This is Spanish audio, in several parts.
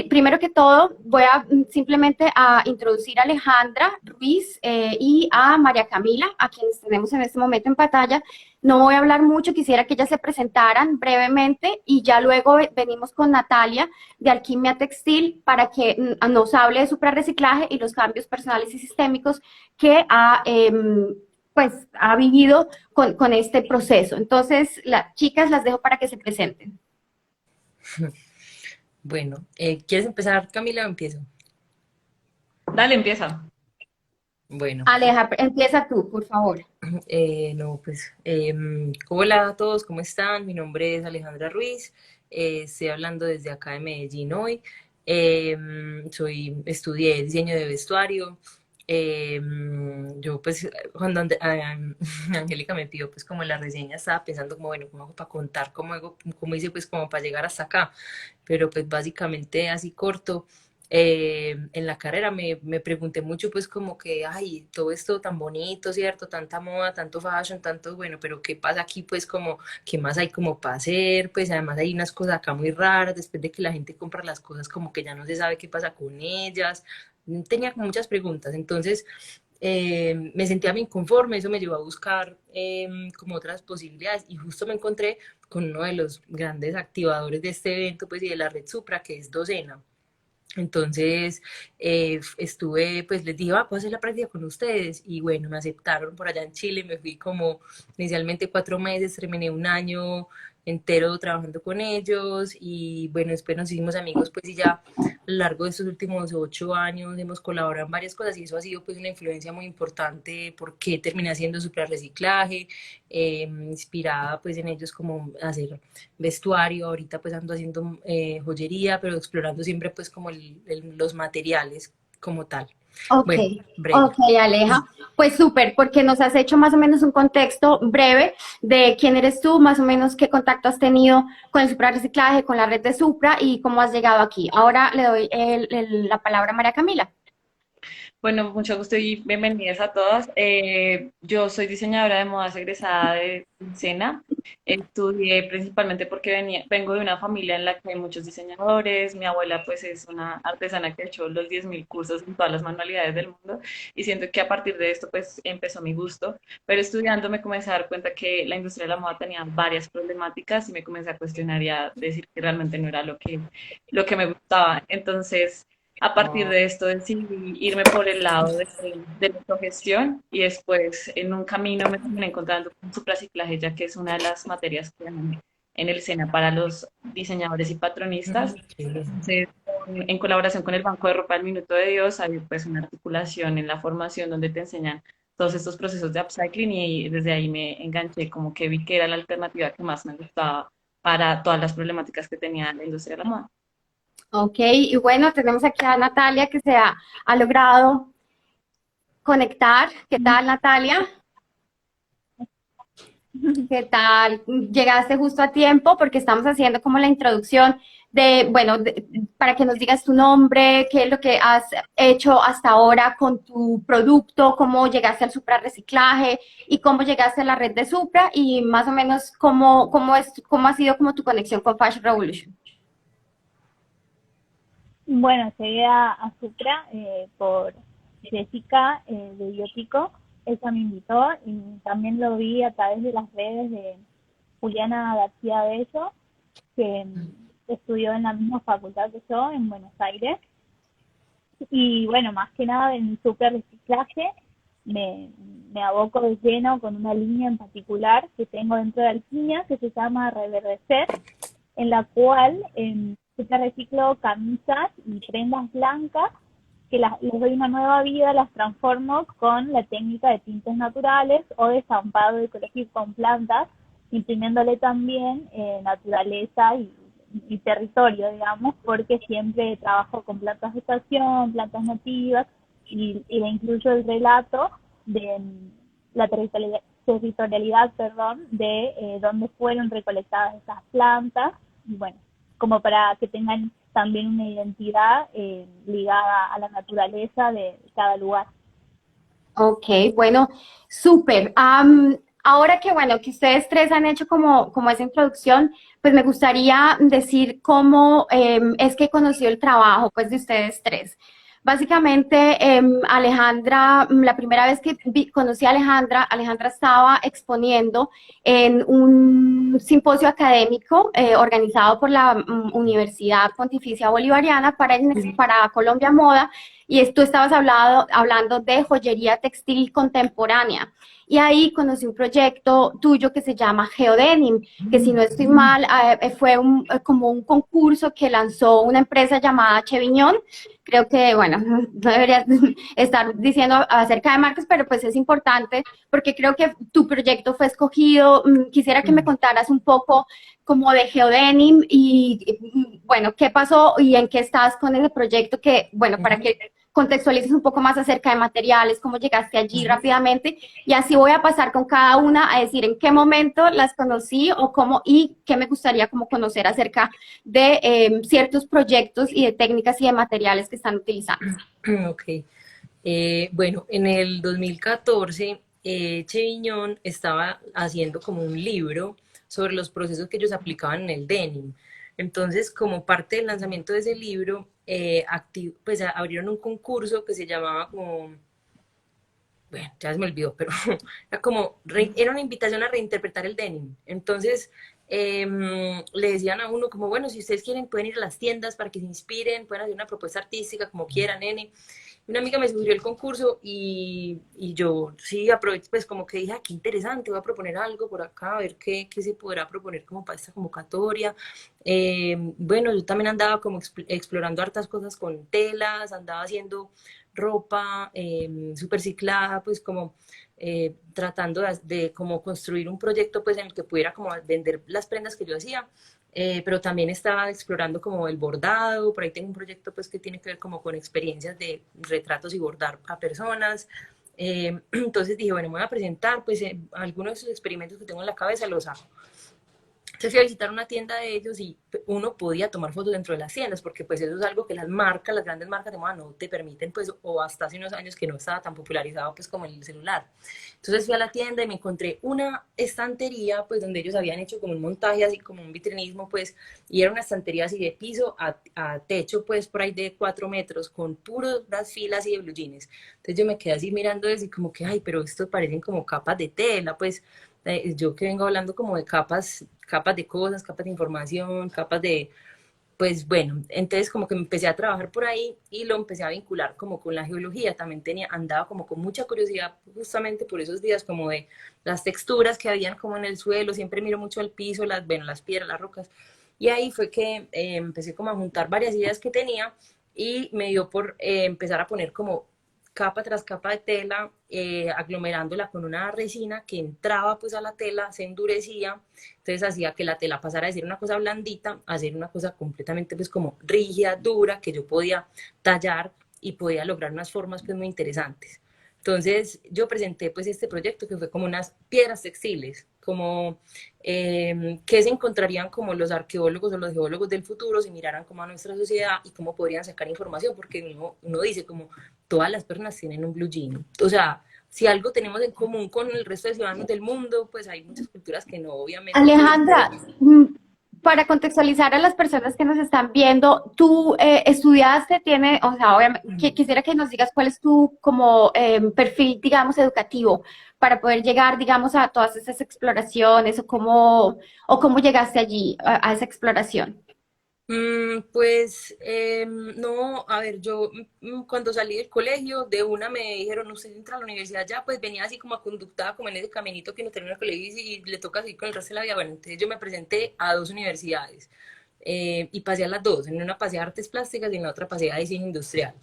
primero que todo, voy a simplemente a introducir a Alejandra Ruiz y a María Camila, a quienes tenemos en este momento en pantalla. No voy a hablar mucho, quisiera que ellas se presentaran brevemente y ya luego venimos con Natalia de Alquimia Textil para que nos hable de suprarreciclaje y los cambios personales y sistémicos que pues, ha vivido con este proceso. Entonces, las chicas las dejo para que se presenten. Bueno, ¿quieres empezar, Camila, o empiezo? Dale, empieza. Bueno, Aleja, empieza tú, por favor. no, pues, hola a todos, ¿cómo están? Mi nombre es Alejandra Ruiz, estoy hablando desde acá de Medellín hoy. Estudié diseño de vestuario. Yo, pues, cuando Angélica me pidió, pues, como la reseña, estaba pensando como, bueno, ¿cómo hago para contar? ¿Cómo hice, pues, como para llegar hasta acá? Pero, pues, básicamente, así corto. En la carrera me pregunté mucho, pues como que, ay, todo esto tan bonito, ¿cierto? Tanta moda, tanto fashion, tanto, bueno, pero ¿qué pasa aquí? Pues como, ¿qué más hay como para hacer? Pues además hay unas cosas acá muy raras, después de que la gente compra las cosas como que ya no se sabe qué pasa con ellas. Tenía como muchas preguntas, entonces me sentía muy inconforme, eso me llevó a buscar como otras posibilidades y justo me encontré con uno de los grandes activadores de este evento, pues y de la red Supra, que es Docena. Entonces estuve, pues les dije, puedo hacer la práctica con ustedes y bueno, me aceptaron por allá en Chile, me fui como inicialmente 4 meses, terminé un año entero trabajando con ellos y bueno, después nos hicimos amigos pues y ya a lo largo de estos últimos 8 años hemos colaborado en varias cosas y eso ha sido pues una influencia muy importante porque terminé haciendo reciclaje, inspirada pues en ellos como hacer vestuario, ahorita pues ando haciendo joyería, pero explorando siempre pues como los materiales como tal. Ok, Bueno, breve. ok, Aleja. Pues súper, porque nos has hecho más o menos un contexto breve de quién eres tú, más o menos qué contacto has tenido con el suprarreciclaje, con la red de Supra y cómo has llegado aquí. Ahora le doy la palabra a María Camila. Bueno, mucho gusto y bienvenidas a todas. Yo soy diseñadora de modas egresada de Sena. Estudié principalmente porque vengo de una familia en la que hay muchos diseñadores. Mi abuela pues es una artesana que ha hecho los 10.000 cursos en todas las manualidades del mundo y siento que a partir de esto pues empezó mi gusto. Pero estudiando me comencé a dar cuenta que la industria de la moda tenía varias problemáticas y me comencé a cuestionar y a decir que realmente no era lo que me gustaba. Entonces a partir de esto decidí irme por el lado de la autogestión y después en un camino me terminé encontrando con supraciclaje, ya que es una de las materias que dan en el SENA para los diseñadores y patronistas. Entonces, en colaboración con el Banco de Ropa del Minuto de Dios, hay pues una articulación en la formación donde te enseñan todos estos procesos de upcycling y desde ahí me enganché, como que vi que era la alternativa que más me gustaba para todas las problemáticas que tenía la industria de la moda. Ok, y bueno, tenemos aquí a Natalia que ha logrado conectar. ¿Qué tal, Natalia? ¿Qué tal? Llegaste justo a tiempo porque estamos haciendo como la introducción de, bueno, para que nos digas tu nombre, qué es lo que has hecho hasta ahora con tu producto, cómo llegaste al Supra Reciclaje y cómo llegaste a la red de Supra y más o menos cómo ha sido como tu conexión con Fashion Revolution. Bueno, llegué a Supra por Jessica de Biótico. Ella me invitó y también lo vi a través de las redes de Juliana García Bello, que estudió en la misma facultad que yo, en Buenos Aires. Y bueno, más que nada en Supra Reciclaje me, me aboco de lleno con una línea en particular que tengo dentro de Alquimia que se llama Reverdecer, en la cual yo te reciclo camisas y prendas blancas que les doy una nueva vida, las transformo con la técnica de tintes naturales o de estampado ecológico con plantas, imprimiéndole también naturaleza y territorio, digamos, porque siempre trabajo con plantas de estación, plantas nativas y le incluyo el relato de la territorialidad, perdón, de dónde fueron recolectadas esas plantas y bueno, como para que tengan también una identidad ligada a la naturaleza de cada lugar. Ok, bueno, súper. ahora que, bueno, que ustedes tres han hecho como esa introducción, pues me gustaría decir cómo es que conoció el trabajo, pues, de ustedes tres. Básicamente, Alejandra, la primera vez que conocí a Alejandra, Alejandra estaba exponiendo en un simposio académico organizado por la Universidad Pontificia Bolivariana para Colombia Moda, y tú estabas hablando de joyería textil contemporánea. Y ahí conocí un proyecto tuyo que se llama Geodenim, que si no estoy mal, fue como un concurso que lanzó una empresa llamada Cheviñón. Creo que, bueno, no debería estar diciendo acerca de marcas, pero pues es importante porque creo que tu proyecto fue escogido. Quisiera que me contaras un poco como de Geodenim y, bueno, qué pasó y en qué estás con ese proyecto que, bueno, para que contextualices un poco más acerca de materiales, cómo llegaste allí rápidamente, y así voy a pasar con cada una a decir en qué momento las conocí o cómo y qué me gustaría como conocer acerca de ciertos proyectos y de técnicas y de materiales que están utilizando. Ok. Bueno, en el 2014, Cheviñón estaba haciendo como un libro sobre los procesos que ellos aplicaban en el denim. Entonces, como parte del lanzamiento de ese libro, pues abrieron un concurso que se llamaba como, bueno, ya se me olvidó, pero era como, era una invitación a reinterpretar el denim. Entonces, le decían a uno como, bueno, si ustedes quieren pueden ir a las tiendas para que se inspiren, pueden hacer una propuesta artística como quieran, nene. Una amiga me sugirió el concurso y yo sí aproveché, pues como que dije, ah, qué interesante, voy a proponer algo por acá, a ver qué se podrá proponer como para esta convocatoria. Bueno, yo también andaba como explorando hartas cosas con telas, andaba haciendo ropa súper ciclada, pues como tratando de como construir un proyecto pues en el que pudiera como vender las prendas que yo hacía. Pero también estaba explorando como el bordado, por ahí tengo un proyecto pues que tiene que ver como con experiencias de retratos y bordar a personas. Entonces dije, bueno, me voy a presentar, pues algunos de esos experimentos que tengo en la cabeza los hago. Entonces fui a visitar una tienda de ellos y uno podía tomar fotos dentro de las tiendas, porque pues eso es algo que las marcas, las grandes marcas de moda no te permiten, pues, o hasta hace unos años que no estaba tan popularizado pues como el celular. Entonces fui a la tienda y me encontré una estantería, pues donde ellos habían hecho como un montaje así como un vitrinismo, pues, y era una estantería así de piso a techo, pues por ahí de 4 metros, con puras filas y de blue jeans. Entonces yo me quedé así mirando eso y como que, ay, pero esto parecen como capas de tela, pues yo que vengo hablando como de capas de cosas, capas de información, capas de, pues bueno, entonces como que me empecé a trabajar por ahí y lo empecé a vincular como con la geología, también andaba como con mucha curiosidad justamente por esos días como de las texturas que habían como en el suelo, siempre miro mucho el piso, bueno, las piedras, las rocas, y ahí fue que empecé como a juntar varias ideas que tenía y me dio por empezar a poner como capa tras capa de tela, aglomerándola con una resina que entraba pues a la tela, se endurecía, entonces hacía que la tela pasara de ser una cosa blandita a ser una cosa completamente pues como rígida, dura, que yo podía tallar y podía lograr unas formas pues muy interesantes. Entonces yo presenté pues este proyecto que fue como unas piedras textiles, como que se encontrarían como los arqueólogos o los geólogos del futuro si miraran como a nuestra sociedad y cómo podrían sacar información, porque uno dice como todas las personas tienen un blue jean, o sea, si algo tenemos en común con el resto de ciudadanos del mundo, pues hay muchas culturas que no, obviamente. Alejandra, para contextualizar a las personas que nos están viendo, tú estudiaste, o sea, obviamente, quisiera que nos digas cuál es tu como perfil, digamos, educativo para poder llegar, digamos, a todas esas exploraciones o cómo llegaste allí a esa exploración. Pues no, a ver, yo cuando salí del colegio, de una me dijeron, usted entra a la universidad ya, pues venía así como conductada, como en ese caminito que uno termina el colegio y le toca seguir con el resto de la vida. Bueno, entonces yo me presenté a 2 universidades y pasé a las dos, en una pasé a artes plásticas y en la otra pasé a diseño industrial.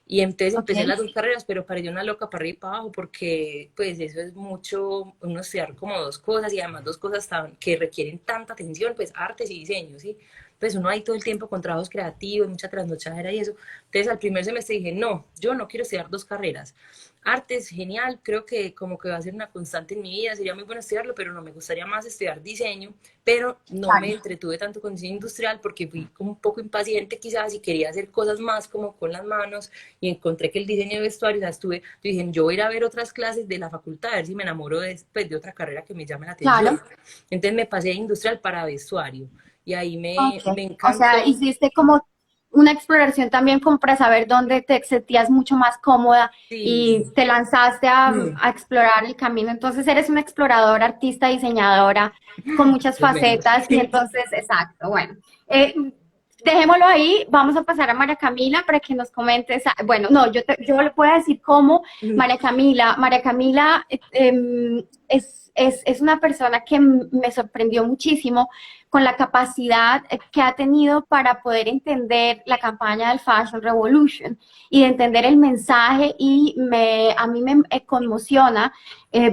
Y entonces empecé las 2 carreras, pero parecía una loca para arriba y para abajo, porque pues eso es mucho, uno estudiar como 2 cosas y además 2 cosas que requieren tanta atención, pues artes y diseño, ¿sí? pues uno ahí todo el tiempo con trabajos creativos, mucha trasnochadera y eso. Entonces al primer semestre dije, no, yo no quiero estudiar dos carreras. Artes, genial, creo que como que va a ser una constante en mi vida, sería muy bueno estudiarlo, pero no, me gustaría más estudiar diseño, pero no me entretuve tanto con diseño industrial porque fui como un poco impaciente quizás y quería hacer cosas más como con las manos y encontré que el diseño de vestuario, o sea, yo dije, yo voy a ir a ver otras clases de la facultad, a ver si me enamoro de, pues, de otra carrera que me llame la atención. Claro. Entonces me pasé de industrial para vestuario y ahí me Ok. O sea, encantó. hiciste como una exploración también como para saber dónde te sentías mucho más cómoda y Sí. te lanzaste a, Mm, a explorar el camino. Entonces eres una exploradora, artista, diseñadora con muchas lo menos. facetas y entonces, exacto, bueno. Eh, Dejémoslo ahí, vamos a pasar a María Camila para que nos comentes, bueno, no, yo le puedo decir cómo María Camila es una persona que me sorprendió muchísimo con la capacidad que ha tenido para poder entender la campaña del Fashion Revolution y de entender el mensaje y a mí me conmociona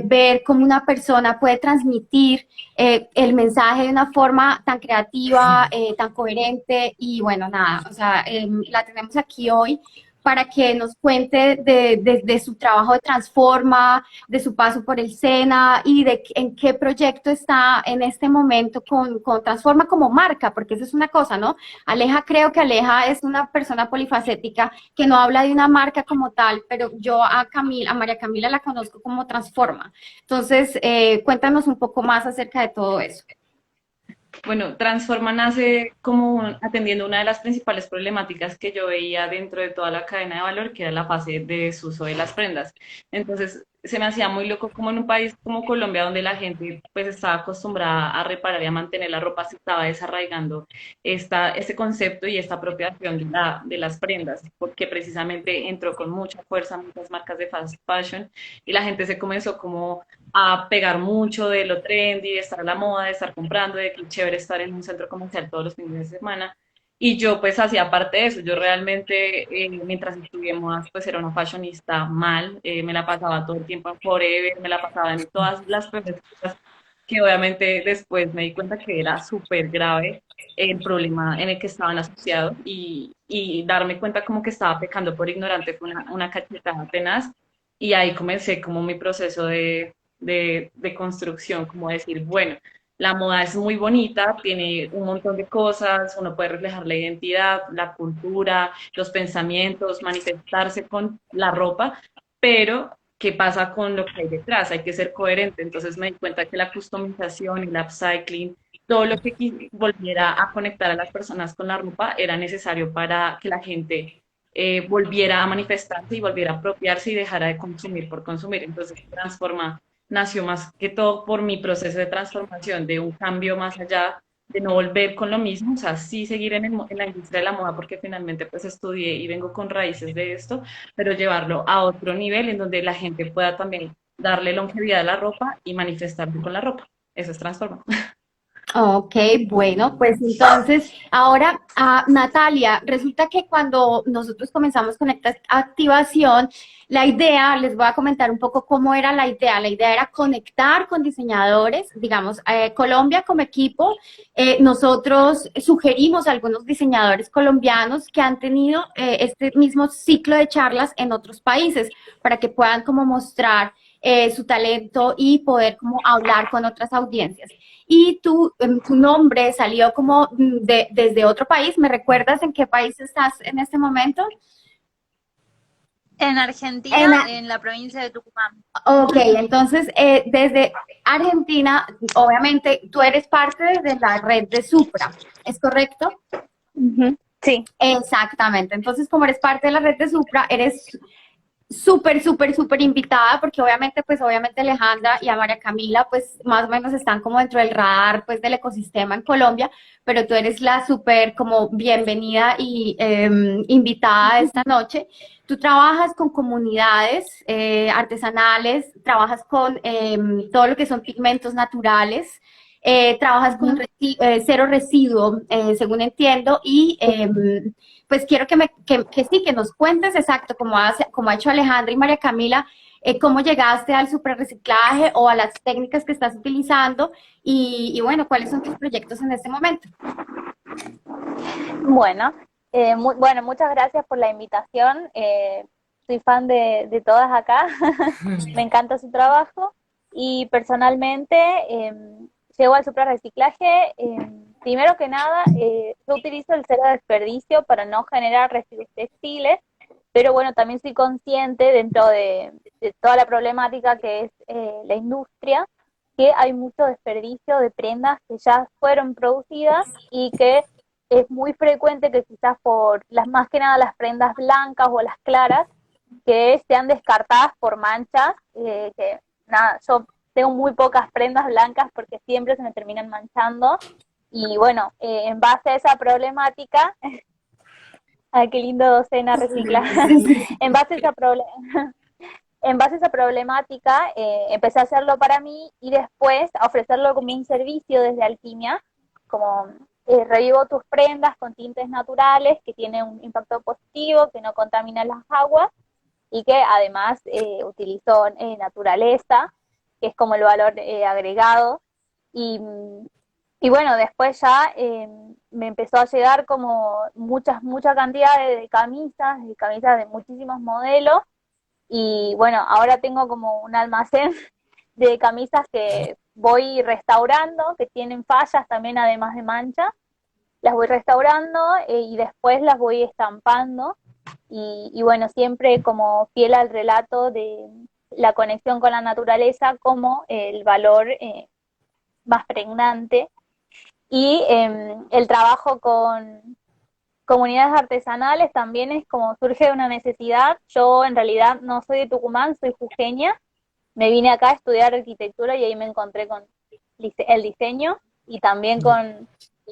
ver cómo una persona puede transmitir el mensaje de una forma tan creativa, tan coherente y bueno, nada, o sea, la tenemos aquí hoy para que nos cuente de su trabajo de Transforma, de su paso por el SENA y de en qué proyecto está en este momento con Transforma como marca, porque eso es una cosa, ¿no? Aleja, creo que Aleja es una persona polifacética que no habla de una marca como tal, pero yo a María Camila la conozco como Transforma. Entonces, cuéntanos un poco más acerca de todo eso. Bueno, Transforma nace como atendiendo una de las principales problemáticas que yo veía dentro de toda la cadena de valor, que era la fase de desuso de las prendas. Entonces, se me hacía muy loco como en un país como Colombia, donde la gente pues estaba acostumbrada a reparar y a mantener la ropa, se estaba desarraigando este concepto y esta apropiación de las prendas, porque precisamente entró con mucha fuerza muchas marcas de fast fashion y la gente se comenzó como a pegar mucho de lo trendy, de estar a la moda, de estar comprando, de que chévere estar en un centro comercial todos los fines de semana. Y yo pues hacía parte de eso. Yo realmente, mientras estudié modas, pues era una fashionista mal. Me la pasaba todo el tiempo en Forever, me la pasaba en todas las cosas que obviamente después me di cuenta que era súper grave el problema en el que estaban asociados y darme cuenta como que estaba pecando por ignorante fue una cachetada tenaz y ahí comencé como mi proceso de construcción, como decir, bueno, la moda es muy bonita, tiene un montón de cosas, uno puede reflejar la identidad, la cultura, los pensamientos, manifestarse con la ropa, pero ¿qué pasa con lo que hay detrás? Hay que ser coherente. Entonces me di cuenta que la customización, el upcycling, todo lo que volviera a conectar a las personas con la ropa era necesario para que la gente volviera a manifestarse y volviera a apropiarse y dejara de consumir por consumir. Entonces, Transforma nació más que todo por mi proceso de transformación, de un cambio más allá, de no volver con lo mismo, o sea, sí seguir en la industria de la moda, porque finalmente pues estudié y vengo con raíces de esto, pero llevarlo a otro nivel en donde la gente pueda también darle longevidad a la ropa y manifestarse con la ropa. Eso es Transforma. Ok, bueno, pues entonces, ahora, Natalia, resulta que cuando nosotros comenzamos con esta activación, la idea, les voy a comentar un poco cómo era la idea era conectar con diseñadores, digamos, Colombia como equipo, nosotros sugerimos a algunos diseñadores colombianos que han tenido este mismo ciclo de charlas en otros países para que puedan como mostrar su talento y poder como hablar con otras audiencias. Y tu nombre salió como desde otro país. ¿Me recuerdas en qué país estás en este momento? En Argentina, en la provincia de Tucumán. Ok, entonces desde Argentina, obviamente tú eres parte de la red de Supra, ¿es correcto? Sí. Exactamente, entonces como eres parte de la red de Supra, eres súper invitada, porque obviamente Alejandra y a María Camila, pues más o menos están como dentro del radar, pues del ecosistema en Colombia, pero tú eres la súper como bienvenida y invitada esta noche. Tú trabajas con comunidades artesanales, trabajas con todo lo que son pigmentos naturales, trabajas con cero residuo, según entiendo, y pues quiero que nos cuentes exacto, como ha hecho Alejandra y María Camila, cómo llegaste al superreciclaje o a las técnicas que estás utilizando y bueno, cuáles son tus proyectos en este momento. Bueno, bueno, muchas gracias por la invitación. Soy fan de todas acá. Me encanta su trabajo y personalmente llego al suprarreciclaje. Primero que nada, yo utilizo el cero desperdicio para no generar residuos textiles, pero bueno, también soy consciente dentro de toda la problemática que es la industria, que hay mucho desperdicio de prendas que ya fueron producidas y que es muy frecuente que quizás por más que nada las prendas blancas o las claras, que sean descartadas por manchas, que nada, yo tengo muy pocas prendas blancas porque siempre se me terminan manchando, y bueno, en base a esa problemática, ay, qué lindo docena recicla, en base a esa en base a esa problemática, empecé a hacerlo para mí y después a ofrecerlo como un servicio desde Alquimia, como revivo tus prendas con tintes naturales que tienen un impacto positivo, que no contaminan las aguas y que además utilizo naturaleza, que es como el valor agregado. Y, y bueno, después ya me empezó a llegar como mucha cantidad de camisas de muchísimos modelos, y bueno, ahora tengo como un almacén de camisas que voy restaurando, que tienen fallas también además de manchas, las voy restaurando y después las voy estampando, y bueno, siempre como fiel al relato de la conexión con la naturaleza como el valor más pregnante, y el trabajo con comunidades artesanales también es como surge de una necesidad. Yo en realidad no soy de Tucumán, soy jujeña, me vine acá a estudiar arquitectura y ahí me encontré con el diseño y también con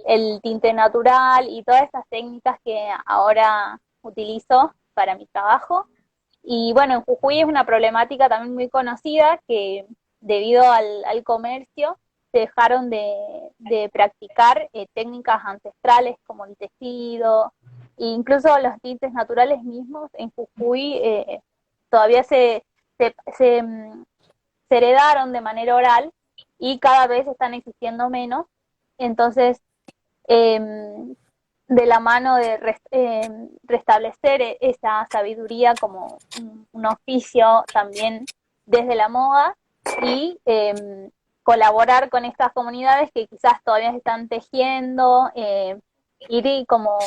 el tinte natural y todas estas técnicas que ahora utilizo para mi trabajo. Y bueno, en Jujuy es una problemática también muy conocida que debido al comercio se dejaron de practicar técnicas ancestrales como el tejido, e incluso los tintes naturales mismos en Jujuy todavía se heredaron de manera oral y cada vez están existiendo menos. Entonces, de la mano de restablecer esa sabiduría como un oficio también desde la moda, y colaborar con estas comunidades que quizás todavía se están tejiendo, ir como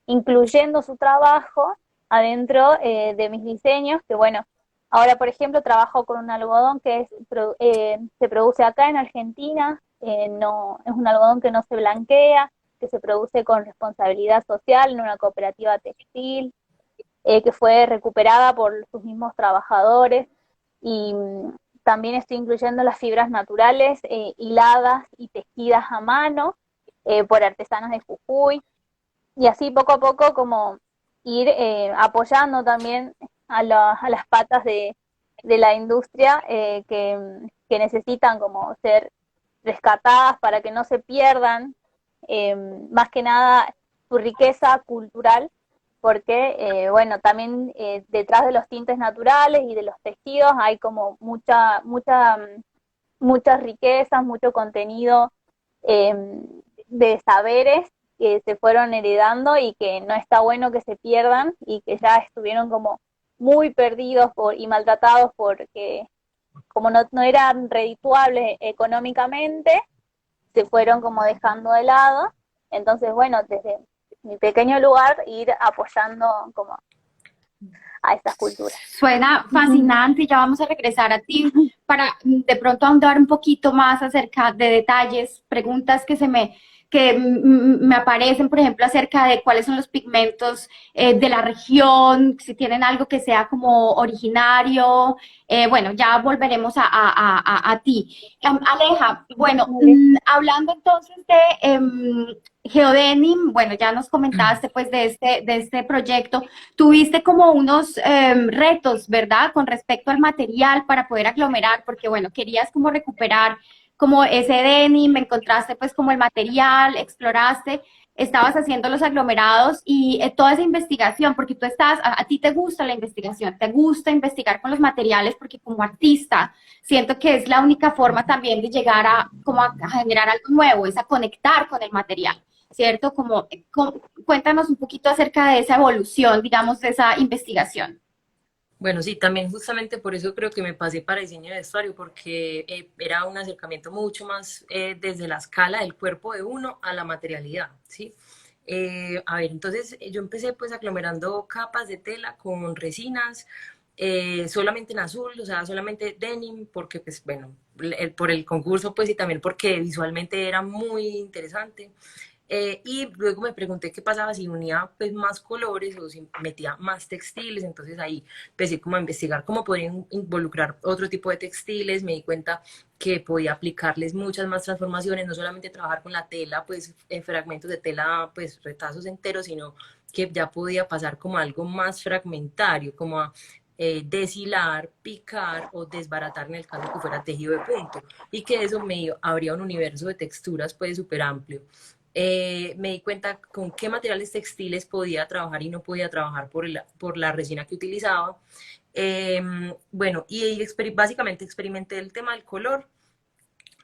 incluyendo su trabajo adentro de mis diseños, que bueno, ahora por ejemplo trabajo con un algodón que se produce acá en Argentina, no, es un algodón que no se blanquea, que se produce con responsabilidad social en una cooperativa textil, que fue recuperada por sus mismos trabajadores, y también estoy incluyendo las fibras naturales hiladas y tejidas a mano por artesanos de Jujuy, y así poco a poco como ir apoyando también a las patas de la industria que necesitan como ser rescatadas para que no se pierdan, más que nada su riqueza cultural, porque bueno, también detrás de los tintes naturales y de los tejidos hay como muchas riquezas, mucho contenido de saberes que se fueron heredando y que no está bueno que se pierdan y que ya estuvieron como muy perdidos y maltratados porque como no eran redituables económicamente, se fueron como dejando de lado. Entonces, bueno, desde mi pequeño lugar, ir apoyando como a estas culturas. Suena fascinante, ya vamos a regresar a ti para de pronto ahondar un poquito más acerca de detalles, preguntas que me aparecen, por ejemplo, acerca de cuáles son los pigmentos de la región, si tienen algo que sea como originario. Bueno, ya volveremos a ti. Aleja, bueno, hablando entonces de Geodenim, bueno, ya nos comentaste pues de este proyecto, tuviste como unos retos, ¿verdad? Con respecto al material para poder aglomerar, porque bueno, querías como recuperar como ese denim, encontraste pues como el material, exploraste, estabas haciendo los aglomerados y toda esa investigación, porque tú a ti te gusta la investigación, te gusta investigar con los materiales, porque como artista siento que es la única forma también de llegar como a generar algo nuevo, es a conectar con el material. ¿cierto? Cuéntanos un poquito acerca de esa evolución, digamos, de esa investigación. Bueno, sí, también justamente por eso creo que me pasé para diseño de vestuario, porque era un acercamiento mucho más desde la escala del cuerpo de uno a la materialidad, ¿sí? A ver, entonces yo empecé pues aglomerando capas de tela con resinas, solamente en azul, o sea, solamente denim, porque pues bueno, por el concurso pues y también porque visualmente era muy interesante. Y luego me pregunté qué pasaba si unía pues más colores o si metía más textiles, entonces ahí empecé como a investigar cómo podían involucrar otro tipo de textiles, me di cuenta que podía aplicarles muchas más transformaciones, no solamente trabajar con la tela, pues en fragmentos de tela, pues retazos enteros, sino que ya podía pasar como algo más fragmentario, como a deshilar, picar o desbaratar en el caso que fuera tejido de punto, y que eso me abría un universo de texturas pues súper amplio. Me di cuenta con qué materiales textiles podía trabajar y no podía trabajar por la resina que utilizaba. Bueno, y básicamente experimenté el tema del color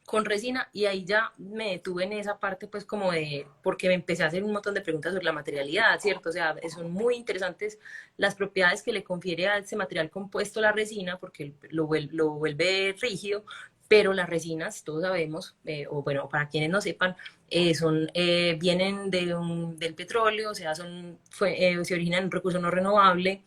con resina y ahí ya me detuve en esa parte pues como de, porque me empecé a hacer un montón de preguntas sobre la materialidad, ¿cierto? O sea, son muy interesantes las propiedades que le confiere a ese material compuesto la resina porque lo vuelve rígido, pero las resinas, todos sabemos, o bueno, para quienes no sepan, vienen del petróleo, o sea, se originan en un recurso no renovable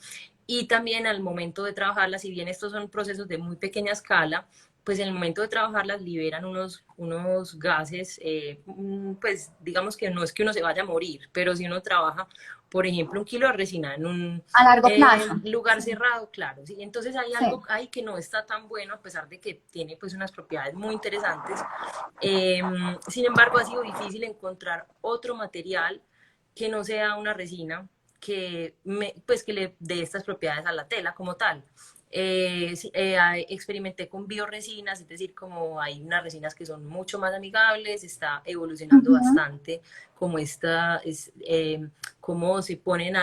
y también al momento de trabajarlas, si bien estos son procesos de muy pequeña escala, pues en el momento de trabajarlas liberan unos gases, pues digamos que no es que uno se vaya a morir, pero si uno trabaja, por ejemplo, un kilo de resina en un A largo plazo. lugar cerrado, claro, ¿sí? Entonces hay algo ahí que no está tan bueno, a pesar de que tiene pues unas propiedades muy interesantes. Sin embargo, ha sido difícil encontrar otro material que no sea una resina pues que le dé estas propiedades a la tela como tal. Experimenté con bioresinas, es decir, como hay unas resinas que son mucho más amigables, está evolucionando bastante como cómo se ponen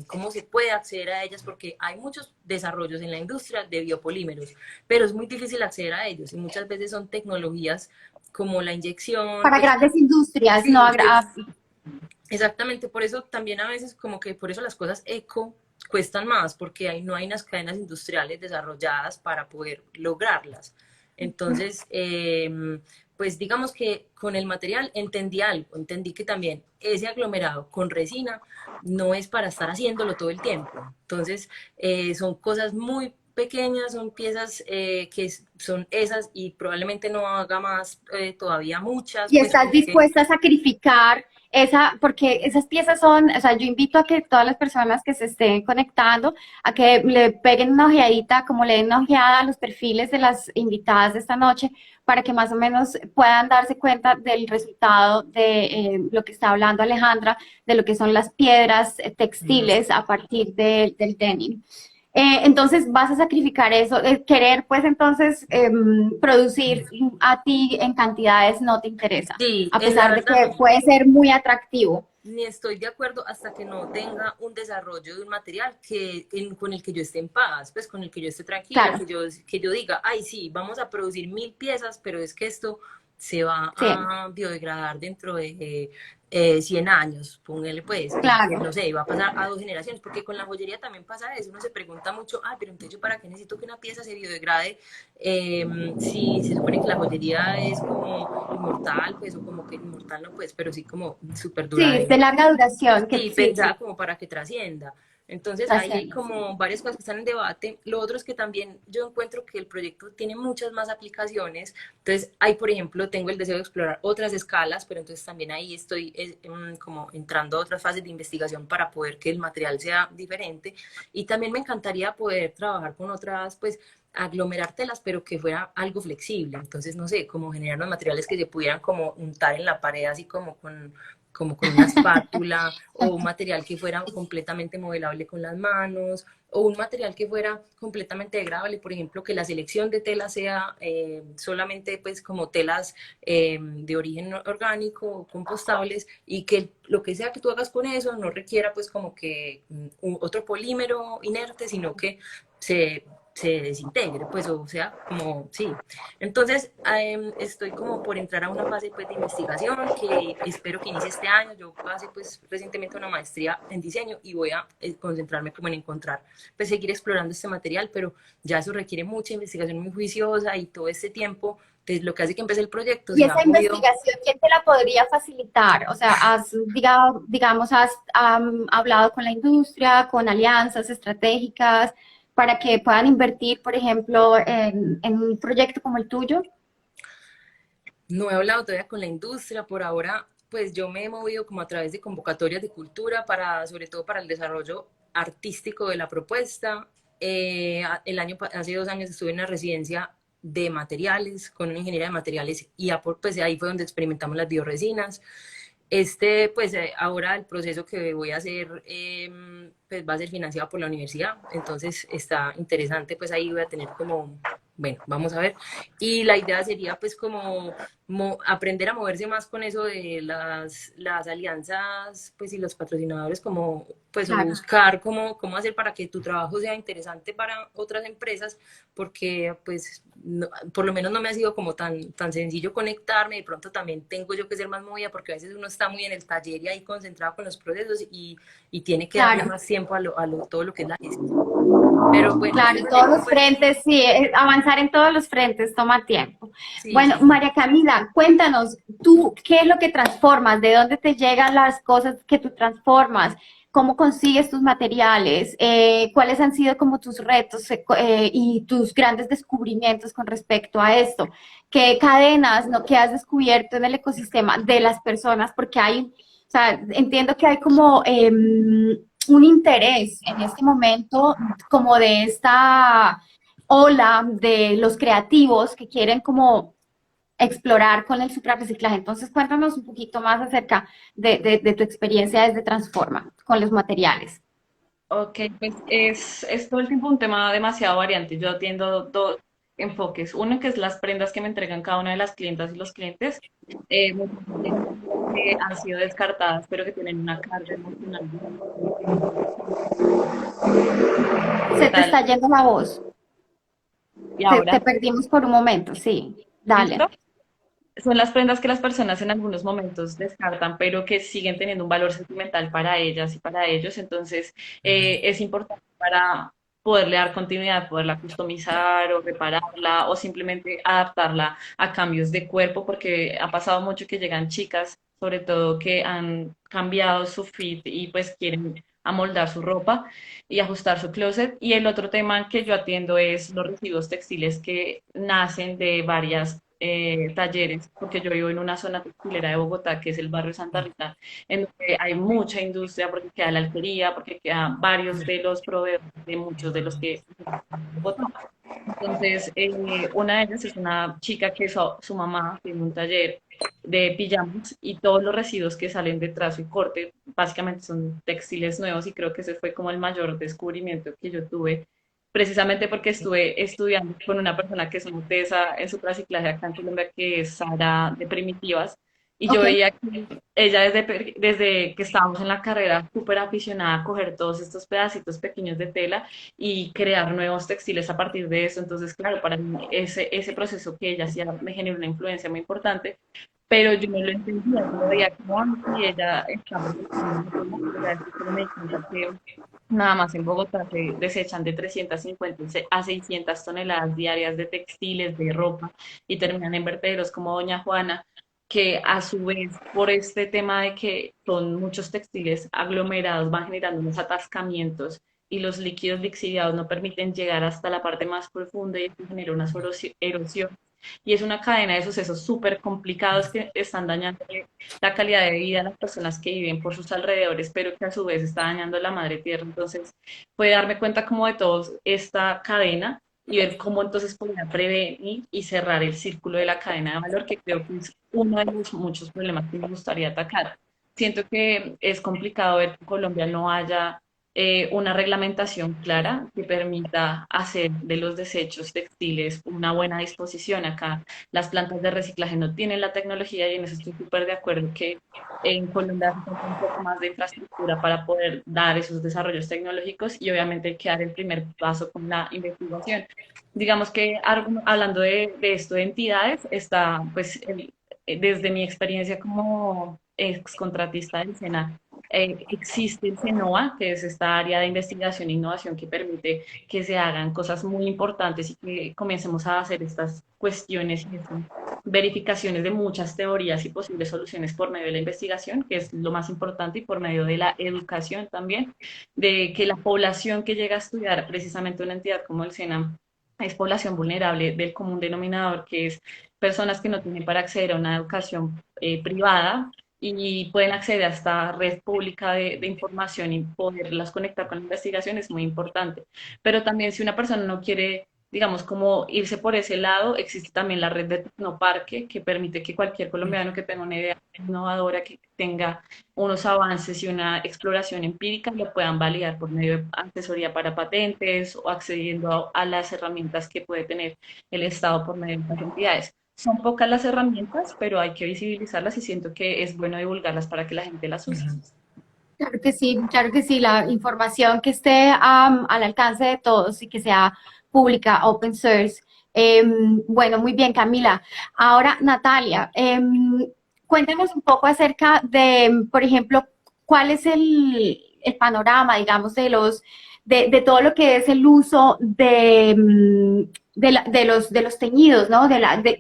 cómo se puede acceder a ellas, porque hay muchos desarrollos en la industria de biopolímeros, pero es muy difícil acceder a ellos y muchas veces son tecnologías como la inyección, Para pues grandes industrias, no sí, exactamente, por eso también a veces como que por eso las cosas eco cuestan más, porque no hay unas cadenas industriales desarrolladas para poder lograrlas. Entonces, pues digamos que con el material entendí algo, entendí que también ese aglomerado con resina no es para estar haciéndolo todo el tiempo. Entonces, son cosas muy pequeñas, son piezas son esas y probablemente no haga más todavía muchas, y pues estás porque dispuesta a sacrificar porque esas piezas son, o sea, yo invito a que todas las personas que se estén conectando, a que le peguen una ojeadita, como le den una ojeada a los perfiles de las invitadas de esta noche, para que más o menos puedan darse cuenta del resultado de lo que está hablando Alejandra, de lo que son las piedras textiles a partir del denim. Entonces vas a sacrificar eso, querer pues entonces producir a ti en cantidades no te interesa, sí, a la pesar de verdad que no. puede ser muy atractivo. Ni estoy de acuerdo hasta que no tenga un desarrollo de un material con el que yo esté en paz, pues con el que yo esté tranquila, Claro, que yo diga, ay, sí, vamos a producir 1000 piezas, pero es que esto se va sí, a biodegradar dentro de 100 años, póngale pues, y que claro. no sé, va a pasar a 2 generaciones, porque con la joyería también pasa eso, uno se pregunta mucho, ay, pero entonces yo para qué necesito que una pieza se biodegrade si se supone que la joyería es como inmortal, pues, o como que inmortal no, pues, pero sí como súper Sí, duradera. de larga duración, que Sí, sí, pensada como para que trascienda. Entonces ahí hay trasciende, sí. como varias cosas que están en debate. Lo otro es que también yo encuentro que el proyecto tiene muchas más aplicaciones. Entonces ahí, por ejemplo, tengo el deseo de explorar otras escalas, pero entonces también ahí estoy como entrando a otras fases de investigación para poder que el material sea diferente. Y también me encantaría poder trabajar con otras, pues aglomerar telas, pero que fuera algo flexible. Entonces, no sé, como generar unos materiales que se pudieran como untar en la pared, así como con una espátula, o un material que fuera completamente modelable con las manos, o un material que fuera completamente degradable, por ejemplo, que la selección de telas sea solamente pues como telas de origen orgánico, compostables, y que lo que sea que tú hagas con eso no requiera pues como que otro polímero inerte, sino que se se desintegre, pues, o sea, como, sí. Entonces, estoy como por entrar a una fase, pues, de investigación que espero que inicie este año. Yo pasé, pues, recientemente una maestría en diseño y voy a concentrarme como en encontrar, pues, seguir explorando este material, pero ya eso requiere mucha investigación muy juiciosa y todo este tiempo, pues, lo que hace que empiece el proyecto Y se ha esa movido. investigación, ¿quién te la podría facilitar? O sea, digamos, has hablado con la industria, con alianzas estratégicas para que puedan invertir, por ejemplo, en un proyecto como el tuyo. No he hablado todavía con la industria, por ahora pues yo me he movido como a través de convocatorias de cultura para, sobre todo para el desarrollo artístico de la propuesta. Hace 2 años estuve en una residencia de materiales, con una ingeniería de materiales y pues ahí fue donde experimentamos las bioresinas. Pues ahora el proceso que voy a hacer pues va a ser financiado por la universidad, entonces está interesante, pues ahí voy a tener como, bueno, vamos a ver. Y la idea sería pues como aprender a moverse más con eso de las alianzas, pues y los patrocinadores, como pues o Claro. buscar cómo hacer para que tu trabajo sea interesante para otras empresas, porque pues por lo menos no me ha sido como tan sencillo conectarme. De pronto también tengo yo que ser más movida porque a veces uno está muy en el taller y ahí concentrado con los procesos y tiene que darle Claro, más tiempo todo lo que es la gestión. Pero bueno, claro, este en todos proyecto los pues frentes, sí, avanzar en todos los frentes toma tiempo. sí, Bueno, sí, sí. María Camila, cuéntanos, tú, ¿qué es lo que transformas? ¿De dónde te llegan las cosas que tú transformas? ¿Cómo consigues tus materiales? ¿Cuáles han sido como tus retos y tus grandes descubrimientos con respecto a esto? ¿Qué cadenas, no, que has descubierto en el ecosistema de las personas? Porque hay, o sea, entiendo que hay como un interés en este momento como de esta ola de los creativos que quieren como explorar con el suprarreciclaje. Entonces, cuéntanos un poquito más acerca de tu experiencia desde Transforma con los materiales. Ok, pues es todo el tiempo un tema demasiado variante. Yo atiendo dos enfoques. Uno que es las prendas que me entregan cada una de las clientas y los clientes, muchas que han sido descartadas, pero que tienen una carga emocional. Se te Tal. está yendo la voz. Y Te ahora, perdimos por un momento, sí. Dale. ¿listo? Son las prendas que las personas en algunos momentos descartan, pero que siguen teniendo un valor sentimental para ellas y para ellos. Entonces, es importante para poderle dar continuidad, poderla customizar o repararla o simplemente adaptarla a cambios de cuerpo, porque ha pasado mucho que llegan chicas, sobre todo que han cambiado su fit y pues quieren amoldar su ropa y ajustar su closet. Y el otro tema que yo atiendo es los residuos textiles que nacen de varias talleres, porque yo vivo en una zona textilera de Bogotá, que es el barrio Santa Rita, en donde hay mucha industria, porque queda la alquería, porque quedan varios de los proveedores de muchos de los que Bogotá. Entonces, una de ellas es una chica que su mamá tiene un taller de pijamas y todos los residuos que salen de trazo y corte básicamente son textiles nuevos y creo que ese fue como el mayor descubrimiento que yo tuve precisamente porque estuve estudiando con una persona que es mutesa en su reciclaje acá en Colombia, que es Sara de Primitivas, y yo Ok. veía que ella desde que estábamos en la carrera súper aficionada a coger todos estos pedacitos pequeños de tela y crear nuevos textiles a partir de eso. Entonces, claro, para mí ese proceso que ella hacía me generó una influencia muy importante, pero yo no lo entendía, yo lo veía como si ella estaba recogiendo tela, pero ya después me di cuenta que nada más en Bogotá se desechan de 350 a 600 toneladas diarias de textiles, de ropa, y terminan en vertederos como Doña Juana, que a su vez, por este tema de que son muchos textiles aglomerados, van generando unos atascamientos y los líquidos lixiviados no permiten llegar hasta la parte más profunda y eso genera una erosión. Y es una cadena de sucesos súper complicados que están dañando la calidad de vida de las personas que viven por sus alrededores, pero que a su vez está dañando la madre tierra. Entonces, puede darme cuenta como de toda esta cadena y ver cómo entonces podría prevenir y cerrar el círculo de la cadena de valor, que creo que es uno de los muchos problemas que me gustaría atacar. Siento que es complicado ver que en Colombia no haya una reglamentación clara que permita hacer de los desechos textiles una buena disposición. Acá las plantas de reciclaje no tienen la tecnología y en eso estoy súper de acuerdo que en Colombia hace falta un poco más de infraestructura para poder dar esos desarrollos tecnológicos y obviamente hay que dar el primer paso con la investigación. Digamos que hablando de esto de entidades, está pues desde mi experiencia como ex contratista del SENA, existe el CENOA, que es esta área de investigación e innovación que permite que se hagan cosas muy importantes y que comencemos a hacer estas cuestiones y estas verificaciones de muchas teorías y posibles soluciones por medio de la investigación, que es lo más importante, y por medio de la educación también, de que la población que llega a estudiar precisamente una entidad como el SENA es población vulnerable del común denominador, que es personas que no tienen para acceder a una educación privada y pueden acceder a esta red pública de información y poderlas conectar con la investigación es muy importante. Pero también si una persona no quiere, digamos, como irse por ese lado, existe también la red de Tecnoparque que permite que cualquier colombiano que tenga una idea innovadora, que tenga unos avances y una exploración empírica, lo puedan validar por medio de asesoría para patentes o accediendo a las herramientas que puede tener el Estado por medio de estas entidades. Son pocas las herramientas, pero hay que visibilizarlas y siento que es bueno divulgarlas para que la gente las use. Claro que sí, la información que esté al alcance de todos y que sea pública, open source. Bueno, muy bien, Camila. Ahora, Natalia, cuéntanos un poco acerca de, por ejemplo, cuál es el panorama, digamos, de todo lo que es el uso de los teñidos, ¿no?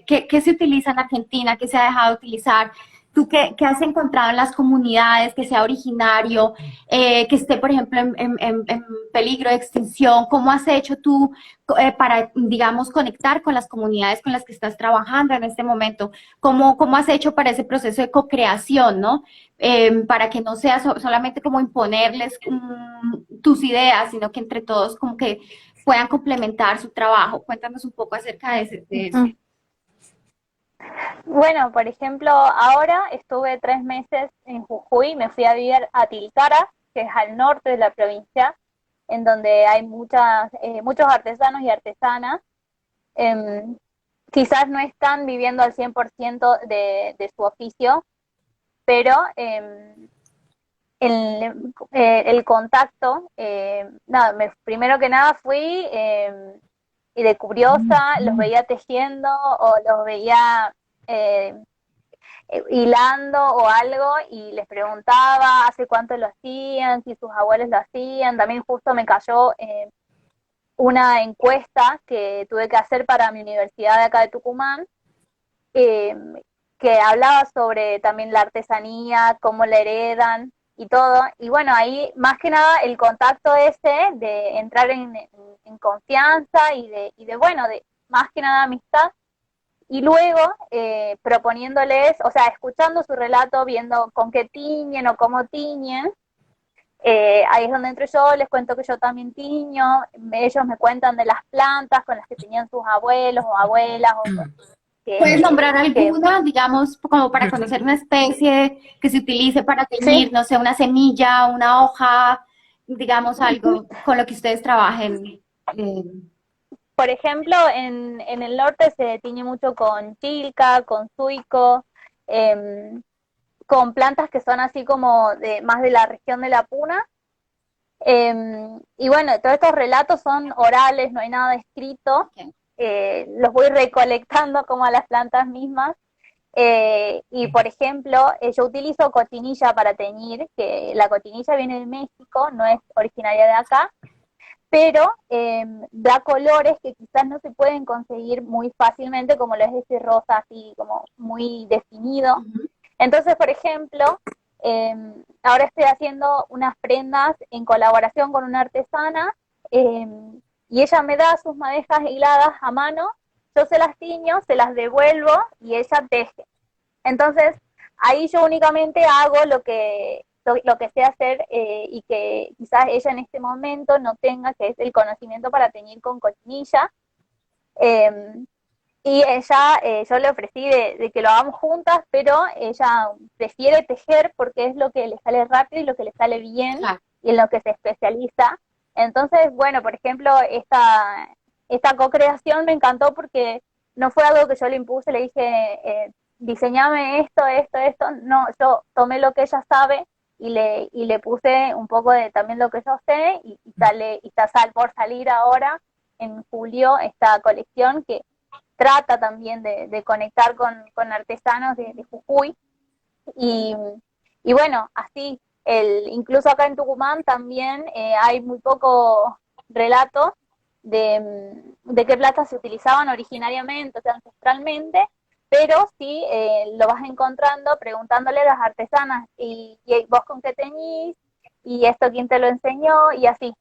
¿Qué se utiliza en Argentina, qué se ha dejado de utilizar? ¿Tú qué has encontrado en las comunidades que sea originario, que esté, por ejemplo, en peligro de extinción? ¿Cómo has hecho tú para, digamos, conectar con las comunidades con las que estás trabajando en este momento? ¿Cómo has hecho para ese proceso de co-creación, ¿no? Para que no sea solamente como imponerles tus ideas, sino que entre todos como que puedan complementar su trabajo. Cuéntanos un poco acerca de eso. Bueno, por ejemplo, ahora estuve 3 meses en Jujuy, me fui a vivir a Tilcara, que es al norte de la provincia, en donde hay muchos artesanos y artesanas. Quizás no están viviendo al 100% de su oficio, pero el contacto, nada, primero que nada fui y de curiosa los veía tejiendo o los veía hilando o algo y les preguntaba hace cuánto lo hacían, si sus abuelos lo hacían. También justo me cayó una encuesta que tuve que hacer para mi universidad de acá de Tucumán, que hablaba sobre también la artesanía, cómo la heredan y todo. Y bueno, ahí más que nada el contacto ese de entrar en confianza y de bueno, de más que nada amistad. Y luego proponiéndoles, o sea, escuchando su relato, viendo con qué tiñen o cómo tiñen. Ahí es donde entro yo, les cuento que yo también tiño, ellos me cuentan de las plantas con las que tenían sus abuelos o abuelas. ¿Puedes nombrar alguna, digamos, como para conocer una especie que se utilice para teñir, sí, no sé, una semilla, una hoja, digamos algo con lo que ustedes trabajen? Por ejemplo, en el norte se tiñe mucho con chilca, con suico, con plantas que son así como más de la región de la Puna. Y bueno, todos estos relatos son orales, no hay nada escrito. Okay. Los voy recolectando como a las plantas mismas. Y por ejemplo, yo utilizo cochinilla para teñir, que la cochinilla viene de México, no es originaria de acá, pero da colores que quizás no se pueden conseguir muy fácilmente, como lo es ese rosa así como muy definido. Entonces, por ejemplo, ahora estoy haciendo unas prendas en colaboración con una artesana, y ella me da sus madejas hiladas a mano, yo se las tiño, se las devuelvo y ella teje. Entonces, ahí yo únicamente hago lo que sé hacer y que quizás ella en este momento no tenga, que es el conocimiento para teñir con cochinilla. Y ella, yo le ofrecí de que lo hagamos juntas, pero ella prefiere tejer porque es lo que le sale rápido y lo que le sale bien. Claro. y en lo que se especializa. Entonces, bueno, por ejemplo, esta co-creación me encantó porque no fue algo que yo le impuse, le dije, diseñame esto, esto, esto. No, yo tomé lo que ella sabe y le puse un poco de también lo que yo sé y está por salir ahora en julio esta colección que trata también de conectar con artesanos de Jujuy y, y bueno, así, incluso acá en Tucumán también hay muy poco relato de qué plantas se utilizaban originariamente, o sea, ancestralmente, pero sí lo vas encontrando preguntándole a las artesanas, y vos con qué teñís, y esto quién te lo enseñó, y así.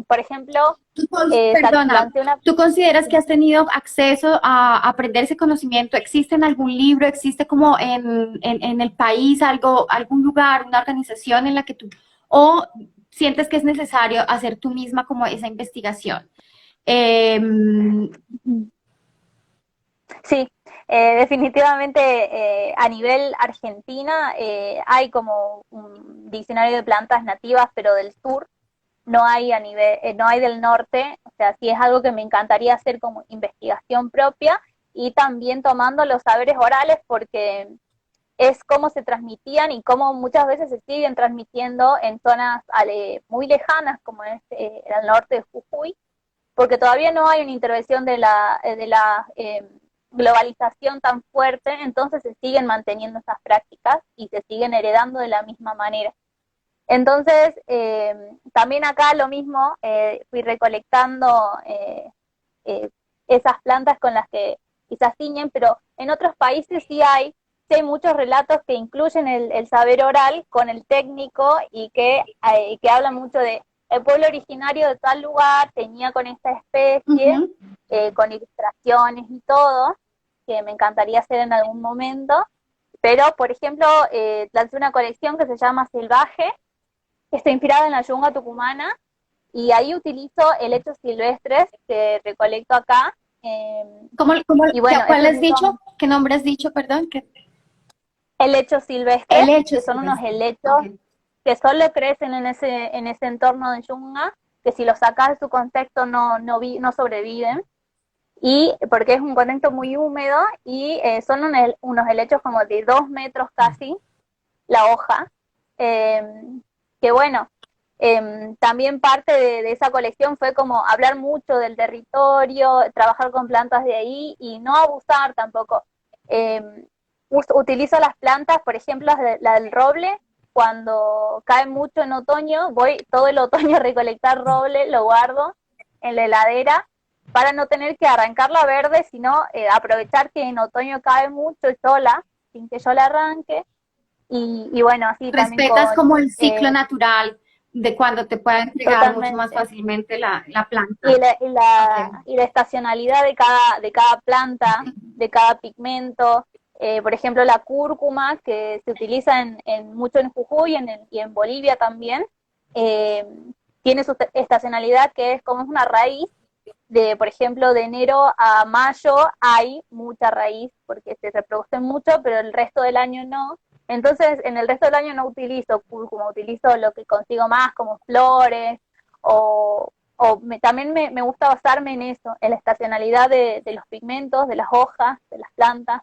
Por ejemplo, Perdona, lancé una... ¿tú consideras que has tenido acceso a aprender ese conocimiento? ¿Existe en algún libro, existe como en el país algo, algún lugar, una organización en la que tú, o sientes que es necesario hacer tú misma como esa investigación? Sí, definitivamente a nivel Argentina hay como un diccionario de plantas nativas, pero del sur, no hay a nivel, no hay del norte, o sea, sí es algo que me encantaría hacer como investigación propia y también tomando los saberes orales porque es cómo se transmitían y cómo muchas veces se siguen transmitiendo en zonas muy lejanas como es el norte de Jujuy, porque todavía no hay una intervención de la globalización tan fuerte, entonces se siguen manteniendo esas prácticas y se siguen heredando de la misma manera. Entonces, también acá lo mismo, fui recolectando esas plantas con las que quizás tiñen, pero en otros países sí hay muchos relatos que incluyen el saber oral con el técnico y que hablan mucho de el pueblo originario de tal lugar tenía con esta especie, con ilustraciones y todo, que me encantaría hacer en algún momento. Pero, por ejemplo, lancé una colección que se llama Selvaje, que está inspirada en la yunga tucumana, y ahí utilizo helechos silvestres que recolecto acá. Y bueno, ¿Cuál has sí dicho? ¿Qué nombre has dicho, perdón? helechos silvestres, Helechos que son unos silvestres. helechos Okay. que solo crecen en ese entorno de yunga, que si los sacas de su contexto no sobreviven, y porque es un contexto muy húmedo, y son unos helechos como de 2 metros casi, la hoja, eh, que bueno, también parte de esa colección fue como hablar mucho del territorio, trabajar con plantas de ahí y no abusar tampoco. Utilizo las plantas, por ejemplo, la del roble, cuando cae mucho en otoño, voy todo el otoño a recolectar roble, lo guardo en la heladera para no tener que arrancarla verde, sino aprovechar que en otoño cae mucho sola, sin que yo la arranque. Y bueno, así también Respetas con... como el ciclo natural de cuando te pueda entregar mucho más Totalmente. fácilmente la Y planta. la, y Okay. la, y la estacionalidad de cada planta, de cada pigmento. Por ejemplo, la cúrcuma, que se utiliza mucho en Jujuy y en Bolivia también, eh, tiene su estacionalidad, que es como es una raíz, por ejemplo, de enero a mayo hay mucha raíz porque se reproducen mucho, pero el resto del año no. Entonces, en el resto del año no utilizo cúrcuma, utilizo lo que consigo más, como flores, también me gusta basarme en eso, en la estacionalidad de los pigmentos, de las hojas, de las plantas.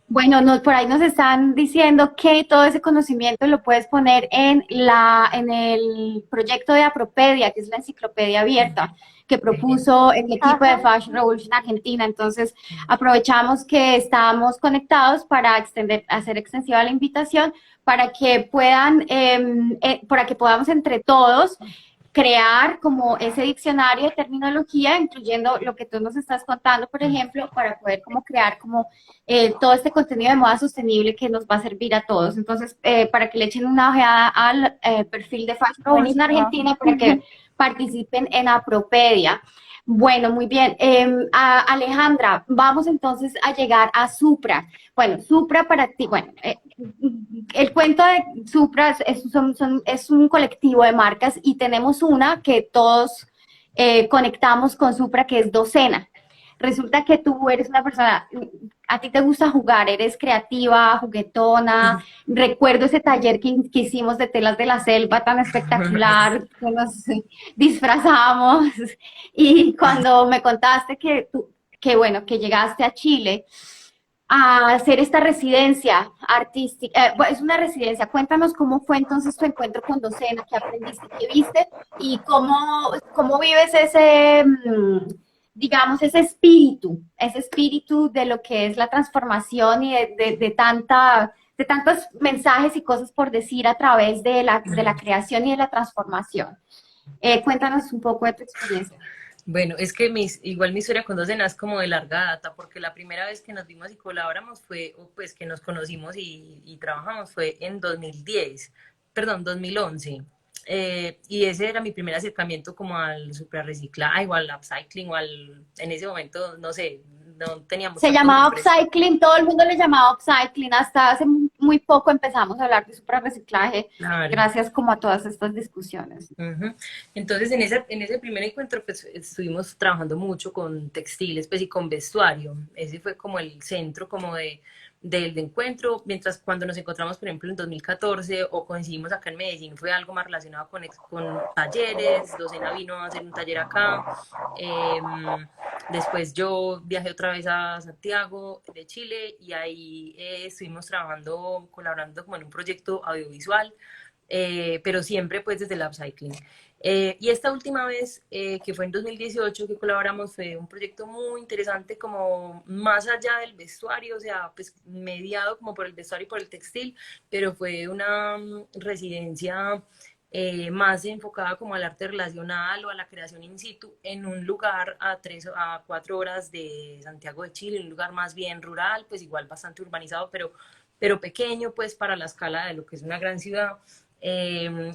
Bueno, por ahí nos están diciendo que todo ese conocimiento lo puedes poner en el proyecto de Apropedia, que es la enciclopedia abierta que propuso el equipo de Fashion Revolution Argentina. Entonces, aprovechamos que estamos conectados para hacer extensiva la invitación para que para que podamos entre todos crear como ese diccionario de terminología, incluyendo lo que tú nos estás contando, por ejemplo, para poder como crear como todo este contenido de moda sostenible que nos va a servir a todos. Entonces, para que le echen una ojeada al perfil de Fashion Revolution Argentina, para que participen en Apropedia. Bueno, muy bien. Alejandra, vamos entonces a llegar a Supra. Bueno, Supra para ti, bueno, el cuento de Supra es un colectivo de marcas y tenemos una que todos conectamos con Supra, que es Docena. Resulta que tú eres una persona a ti te gusta jugar, eres creativa, juguetona. Recuerdo ese taller que hicimos de telas de la selva tan espectacular, que nos disfrazamos. Y cuando me contaste que bueno, que llegaste a Chile a hacer esta residencia artística, bueno, es una residencia. Cuéntanos cómo fue entonces tu encuentro con Docena, qué aprendiste, qué viste y cómo vives ese, digamos, ese espíritu de lo que es la transformación y de tantos mensajes y cosas por decir a través de la creación y de la transformación. Cuéntanos un poco de tu experiencia. Bueno, es que igual mi historia con Docena es como de larga data, porque la primera vez que nos vimos y colaboramos fue, o pues que nos conocimos y trabajamos fue en 2010, perdón, 2011. Y ese era mi primer acercamiento como al suprarreciclaje o al upcycling en ese momento, no sé, no teníamos Se tantos llamaba nombres. upcycling, todo el mundo le llamaba upcycling, hasta hace muy poco empezamos a hablar de suprarreciclaje, Claro. gracias como a todas estas discusiones. Entonces, en ese primer encuentro, pues estuvimos trabajando mucho con textiles, pues y con vestuario. Ese fue como el centro como del encuentro, mientras cuando nos encontramos, por ejemplo, en 2014 o coincidimos acá en Medellín, fue algo más relacionado con talleres. Docena vino a hacer un taller acá. Después yo viajé otra vez a Santiago de Chile y ahí estuvimos trabajando, colaborando como en un proyecto audiovisual. Pero siempre pues desde el upcycling. Y esta última vez, que fue en 2018 que colaboramos, fue un proyecto muy interesante como más allá del vestuario, o sea, pues mediado como por el vestuario y por el textil, pero fue una residencia más enfocada como al arte relacional o a la creación in situ en un lugar a 3 a 4 horas de Santiago de Chile, un lugar más bien rural, pues igual bastante urbanizado, pero pequeño pues para la escala de lo que es una gran ciudad. Eh,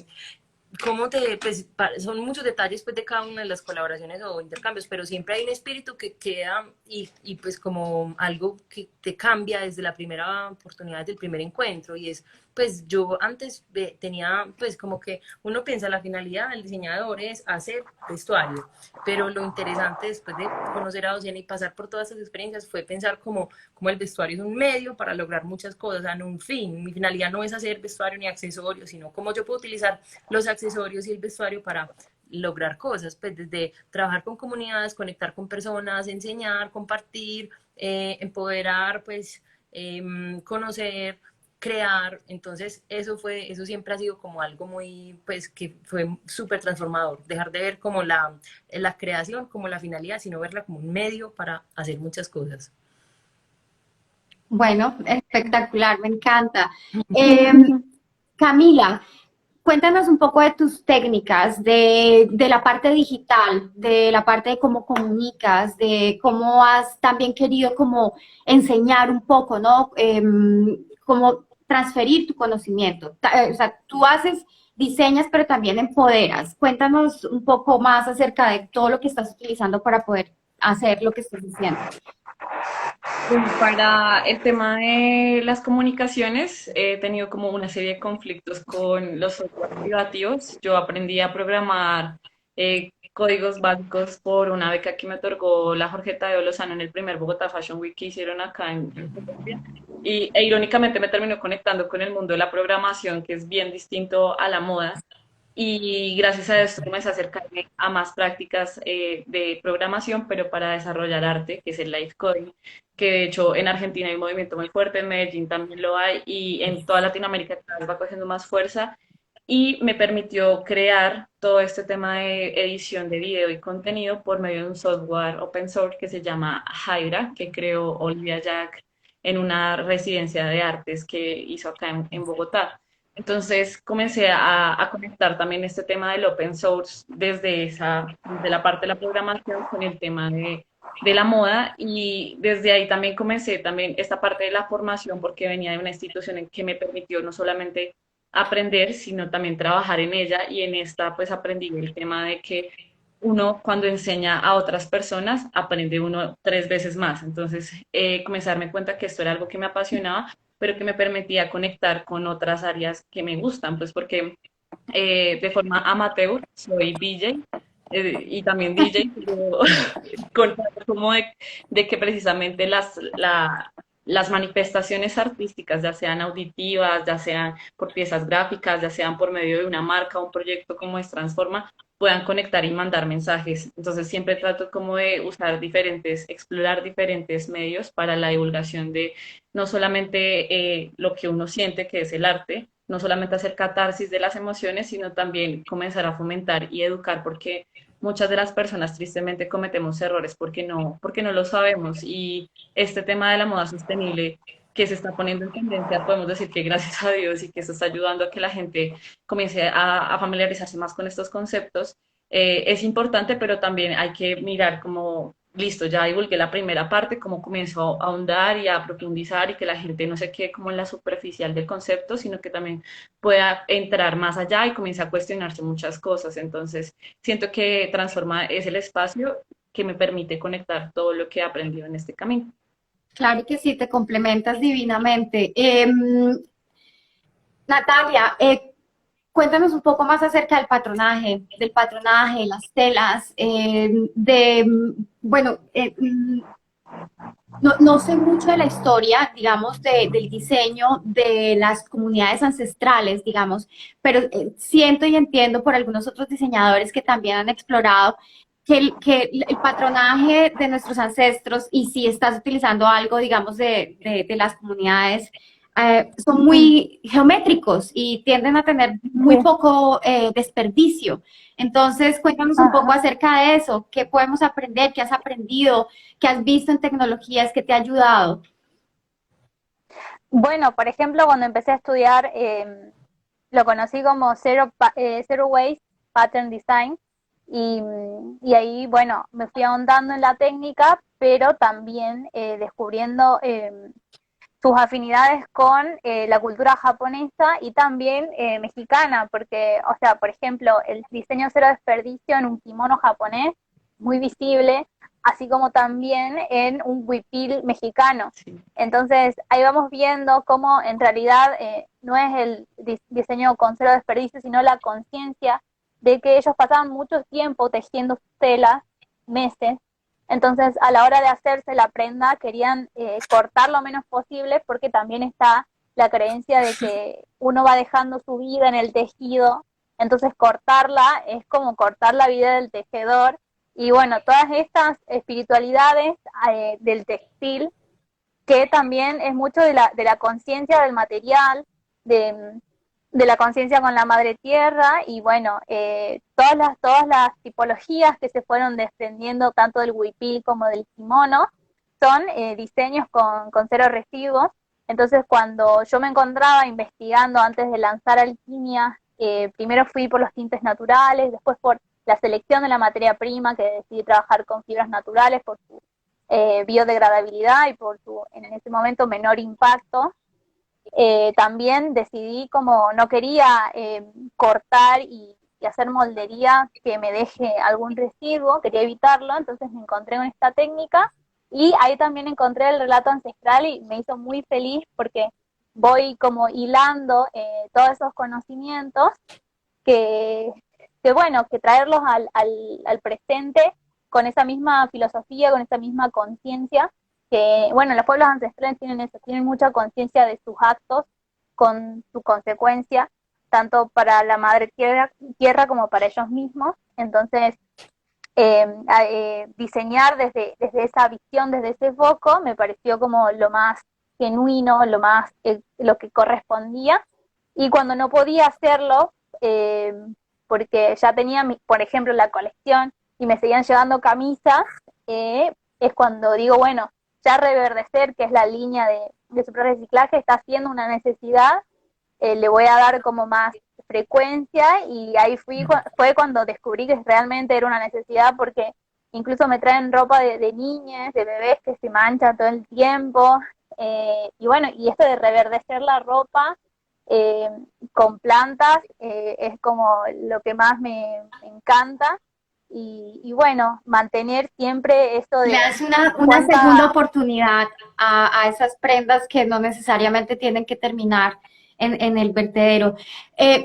pues, son muchos detalles pues de cada una de las colaboraciones o intercambios, pero siempre hay un espíritu que queda y pues como algo que te cambia desde la primera oportunidad del primer encuentro, y es pues yo antes tenía pues como que uno piensa la finalidad del diseñador es hacer vestuario, pero lo interesante después de conocer a Docena y pasar por todas estas experiencias fue pensar como el vestuario es un medio para lograr muchas cosas, o sea, no un fin. Mi finalidad no es hacer vestuario ni accesorios, sino cómo yo puedo utilizar los accesorios y el vestuario para lograr cosas, pues desde trabajar con comunidades, conectar con personas, enseñar, compartir, empoderar, pues conocer, crear. Entonces eso siempre ha sido como algo muy, pues que fue súper transformador, dejar de ver como la creación como la finalidad, sino verla como un medio para hacer muchas cosas. Bueno, espectacular, me encanta. Camila, cuéntanos un poco de tus técnicas, de la parte digital, de la parte de cómo comunicas, de cómo has también querido como enseñar un poco, ¿no? Cómo transferir tu conocimiento. O sea, tú diseñas, pero también empoderas. Cuéntanos un poco más acerca de todo lo que estás utilizando para poder hacer lo que estás haciendo. Para el tema de las comunicaciones, he tenido como una serie de conflictos con los software privativos. Yo aprendí a programar códigos básicos por una beca que me otorgó la Jorge Tadeo Lozano en el primer Bogotá Fashion Week que hicieron acá en Colombia. E irónicamente me terminó conectando con el mundo de la programación, que es bien distinto a la moda. Y gracias a esto comencé a acercarme a más prácticas de programación, pero para desarrollar arte, que es el live coding, que de hecho en Argentina hay un movimiento muy fuerte, en Medellín también lo hay, y en toda Latinoamérica cada vez va cogiendo más fuerza, y me permitió crear todo este tema de edición de video y contenido por medio de un software open source que se llama Hydra, que creó Olivia Jack en una residencia de artes que hizo acá en Bogotá. Entonces comencé a conectar también este tema del open source desde la parte de la programación con el tema de la moda, y desde ahí también comencé también esta parte de la formación porque venía de una institución en que me permitió no solamente aprender, sino también trabajar en ella, y en esta pues aprendí el tema de que uno cuando enseña a otras personas aprende uno 3 veces más. Entonces comencé a darme cuenta que esto era algo que me apasionaba, pero que me permitía conectar con otras áreas que me gustan, pues porque de forma amateur soy DJ, y también DJ, pero contar como de que precisamente las manifestaciones artísticas, ya sean auditivas, ya sean por piezas gráficas, ya sean por medio de una marca, un proyecto como es Transforma, puedan conectar y mandar mensajes. Entonces siempre trato como de usar explorar diferentes medios para la divulgación de no solamente lo que uno siente, que es el arte, no solamente hacer catarsis de las emociones, sino también comenzar a fomentar y educar, porque muchas de las personas tristemente cometemos errores porque no lo sabemos. Y este tema de la moda sostenible que se está poniendo en tendencia, podemos decir que gracias a Dios y que eso está ayudando a que la gente comience a familiarizarse más con estos conceptos, es importante, pero también hay que mirar como, listo, ya divulgué la primera parte, cómo comienzo a ahondar y a profundizar y que la gente no se quede como en la superficial del concepto, sino que también pueda entrar más allá y comience a cuestionarse muchas cosas. Entonces, siento que Transforma es el espacio que me permite conectar todo lo que he aprendido en este camino. Claro que sí, te complementas divinamente. Natalia, cuéntanos un poco más acerca del patronaje, las telas, bueno, no sé mucho de la historia, digamos, del diseño de las comunidades ancestrales, digamos, pero siento y entiendo por algunos otros diseñadores que también han explorado que el patronaje de nuestros ancestros, y si estás utilizando algo, digamos, de las comunidades, son muy geométricos y tienden a tener muy poco desperdicio. Entonces, cuéntanos un poco acerca de eso. ¿Qué podemos aprender? ¿Qué has aprendido? ¿Qué has visto en tecnologías que te ha ayudado? Bueno, por ejemplo, cuando empecé a estudiar, lo conocí como Zero Waste Pattern Design y ahí, bueno, me fui ahondando en la técnica, pero también descubriendo sus afinidades con la cultura japonesa y también mexicana, porque, o sea, por ejemplo, el diseño cero desperdicio en un kimono japonés, muy visible, así como también en un huipil mexicano. Sí. Entonces, ahí vamos viendo cómo en realidad no es el diseño con cero desperdicio, sino la conciencia de que ellos pasaban mucho tiempo tejiendo telas, meses. Entonces, a la hora de hacerse la prenda, querían cortar lo menos posible porque también está la creencia de que uno va dejando su vida en el tejido. Entonces, cortarla es como cortar la vida del tejedor. Y bueno, todas estas espiritualidades del textil, que también es mucho de la conciencia del material, de la conciencia con la madre tierra y bueno, todas las tipologías que se fueron desprendiendo tanto del huipil como del kimono son diseños con cero residuos. Entonces cuando yo me encontraba investigando antes de lanzar Alquimia, primero fui por los tintes naturales, después por la selección de la materia prima, que decidí trabajar con fibras naturales por su biodegradabilidad y por su, en ese momento, menor impacto. También decidí como no quería cortar y hacer moldería que me deje algún residuo, quería evitarlo, entonces me encontré con esta técnica y ahí también encontré el relato ancestral y me hizo muy feliz porque voy como hilando todos esos conocimientos que, bueno, que traerlos al presente con esa misma filosofía, con esa misma conciencia que, bueno, los pueblos ancestrales tienen eso, tienen mucha conciencia de sus actos con su consecuencia, tanto para la madre tierra como para ellos mismos. Entonces, diseñar desde esa visión, desde ese foco, me pareció como lo más genuino, lo que correspondía. Y cuando no podía hacerlo, porque ya tenía, por ejemplo, la colección y me seguían llegando camisas, es cuando digo, bueno, ya Reverdecer, que es la línea de super reciclaje, está haciendo una necesidad, le voy a dar como más frecuencia y ahí fue cuando descubrí que realmente era una necesidad porque incluso me traen ropa de niñas, de bebés que se manchan todo el tiempo y bueno, y esto de reverdecer la ropa con plantas es como lo que más me encanta. Y bueno, mantener siempre esto de... Le das una segunda oportunidad a esas prendas que no necesariamente tienen que terminar en el vertedero.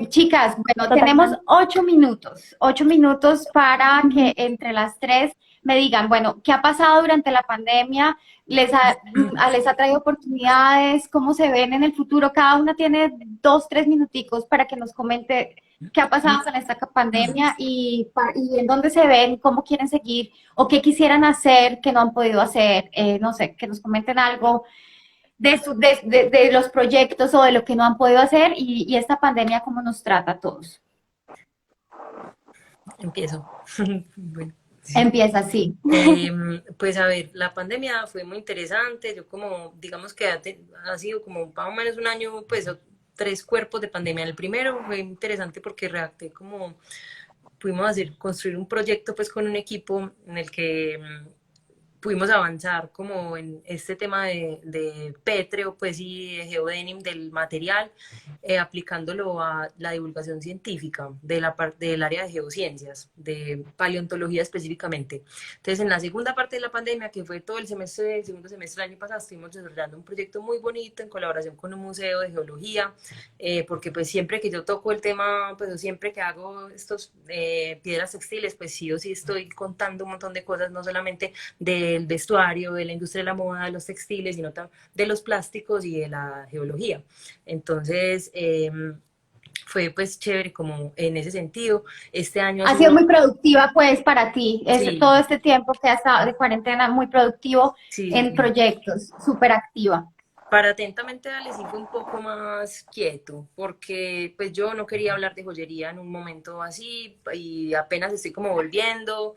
Chicas, bueno, tenemos Totalmente. 8 minutos para que entre las tres me digan, bueno, ¿qué ha pasado durante la pandemia? ¿Les ha traído oportunidades? ¿Cómo se ven en el futuro? Cada una tiene 2, 3 minuticos para que nos comente qué ha pasado con esta pandemia y en dónde se ven, cómo quieren seguir o qué quisieran hacer que no han podido hacer. No sé, que nos comenten algo de los proyectos o de lo que no han podido hacer y esta pandemia cómo nos trata a todos. Empiezo. Bueno. Empieza así. Pues a ver, la pandemia fue muy interesante, yo como, digamos que ha sido como más o menos un año, pues 3 cuerpos de pandemia. El primero fue interesante porque redacté como, pudimos construir un proyecto pues con un equipo en el que pudimos avanzar como en este tema de pétreo pues y de geodenim del material, aplicándolo a la divulgación científica de la parte del área de geociencias, de paleontología específicamente. Entonces, en la segunda parte de la pandemia, que fue todo el segundo semestre del año pasado, estuvimos desarrollando un proyecto muy bonito en colaboración con un museo de geología, porque pues siempre que yo toco el tema, pues siempre que hago estos piedras textiles, pues sí o sí estoy contando un montón de cosas, no solamente del vestuario, de la industria de la moda, de los textiles, sino de los plásticos y de la geología. Entonces, fue pues chévere como en ese sentido. Este año ha Ha sido sido, muy productiva pues para ti, sí, todo este tiempo que has estado de cuarentena, muy productivo en sí. proyectos, súper activa. Para Atentamente Ale sí fue un poco más quieto, porque pues yo no quería hablar de joyería en un momento así y apenas estoy como volviendo.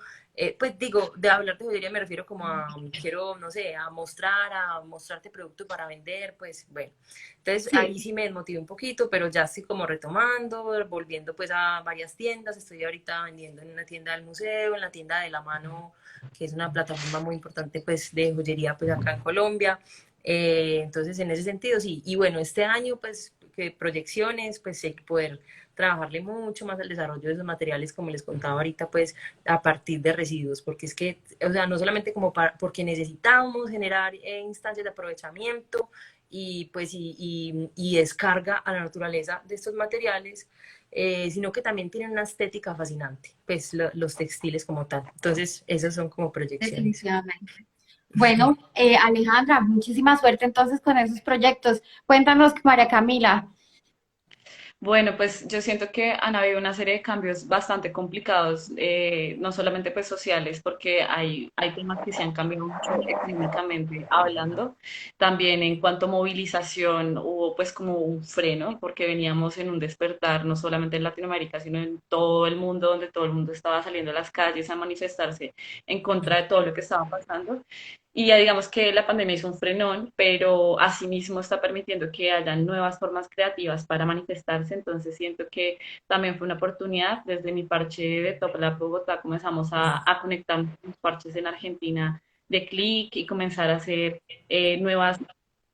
Pues digo, de hablar de joyería me refiero como a, quiero, no sé, a mostrarte producto para vender, pues bueno. Entonces ahí Sí. sí me desmotivé un poquito, pero ya estoy como retomando, volviendo pues a varias tiendas. Estoy ahorita vendiendo en una tienda del museo, en la tienda de La Mano, que es una plataforma muy importante pues de joyería pues acá en Colombia. Entonces, en ese sentido, sí. Y bueno, este año, pues, que proyecciones, pues hay que poder trabajarle mucho más al desarrollo de esos materiales, como les contaba ahorita, pues, a partir de residuos, porque es que, o sea, no solamente como porque necesitamos generar instancias de aprovechamiento y, pues, y descarga a la naturaleza de estos materiales, sino que también tienen una estética fascinante, pues, los textiles como tal. Entonces, esas son como proyecciones. Definitivamente. Bueno, Alejandra, muchísima suerte entonces con esos proyectos. Cuéntanos, María Camila. Bueno, pues yo siento que han habido una serie de cambios bastante complicados, no solamente pues sociales, porque hay temas que se han cambiado mucho económicamente hablando. También en cuanto a movilización hubo pues como un freno, porque veníamos en un despertar, no solamente en Latinoamérica, sino en todo el mundo, donde todo el mundo estaba saliendo a las calles a manifestarse en contra de todo lo que estaba pasando. Y ya digamos que la pandemia hizo un frenón, pero asimismo está permitiendo que haya nuevas formas creativas para manifestarse. Entonces siento que también fue una oportunidad. Desde mi parche de Top Lab Bogotá comenzamos a conectar los parches en Argentina de clic y comenzar a hacer nuevas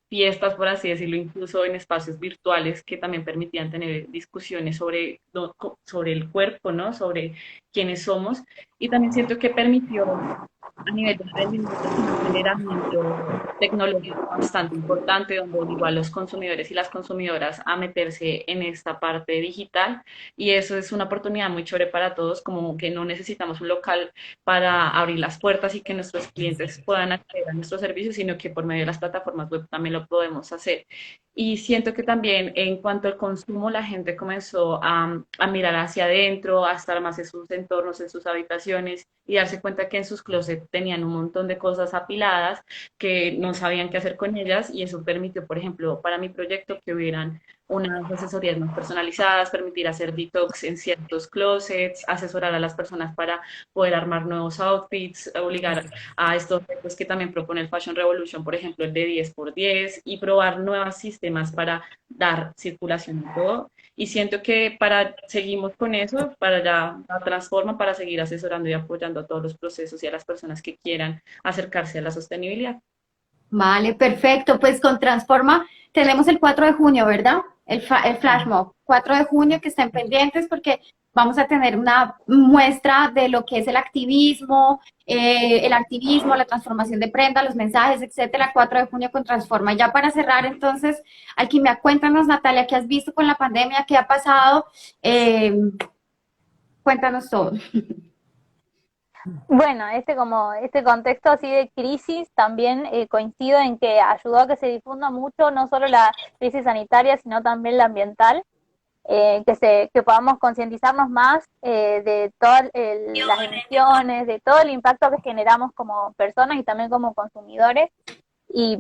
fiestas, por así decirlo, incluso en espacios virtuales que también permitían tener discusiones sobre, sobre el cuerpo, ¿no? Sobre quiénes somos. Y también siento que permitió a nivel de emprendimiento un aceleramiento tecnológico bastante importante, donde obligó a los consumidores y las consumidoras a meterse en esta parte digital. Y eso es una oportunidad muy chévere para todos, como que no necesitamos un local para abrir las puertas y que nuestros clientes puedan acceder a nuestros servicios, sino que por medio de las plataformas web también lo podemos hacer. Y siento que también en cuanto al consumo, la gente comenzó a mirar hacia adentro, a estar más en sus entornos, en sus habitaciones y darse cuenta que en sus closets tenían un montón de cosas apiladas que no sabían qué hacer con ellas y eso permitió, por ejemplo, para mi proyecto que hubieran unas asesorías más personalizadas, permitir hacer detox en ciertos closets, asesorar a las personas para poder armar nuevos outfits, obligar a estos retos que también propone el Fashion Revolution, por ejemplo, el de 10x10 y probar nuevos sistemas para dar circulación a todo. Y siento que seguimos con eso, para ya la transforma, para seguir asesorando y apoyando a todos los procesos y a las personas que quieran acercarse a la sostenibilidad. Vale, perfecto. Pues con Transforma tenemos el 4 de junio, ¿verdad? El Flash Mob. 4 de junio que estén pendientes porque vamos a tener una muestra de lo que es el activismo, la transformación de prenda, los mensajes, etcétera, 4 de junio con Transforma. Ya para cerrar, entonces, Alquimia, cuéntanos, Natalia, ¿qué has visto con la pandemia? ¿Qué ha pasado? Cuéntanos todo. Bueno, este contexto así de crisis también coincido en que ayudó a que se difunda mucho no solo la crisis sanitaria, sino también la ambiental, que podamos concientizarnos más de todas las emisiones, de todo el impacto que generamos como personas y también como consumidores. Y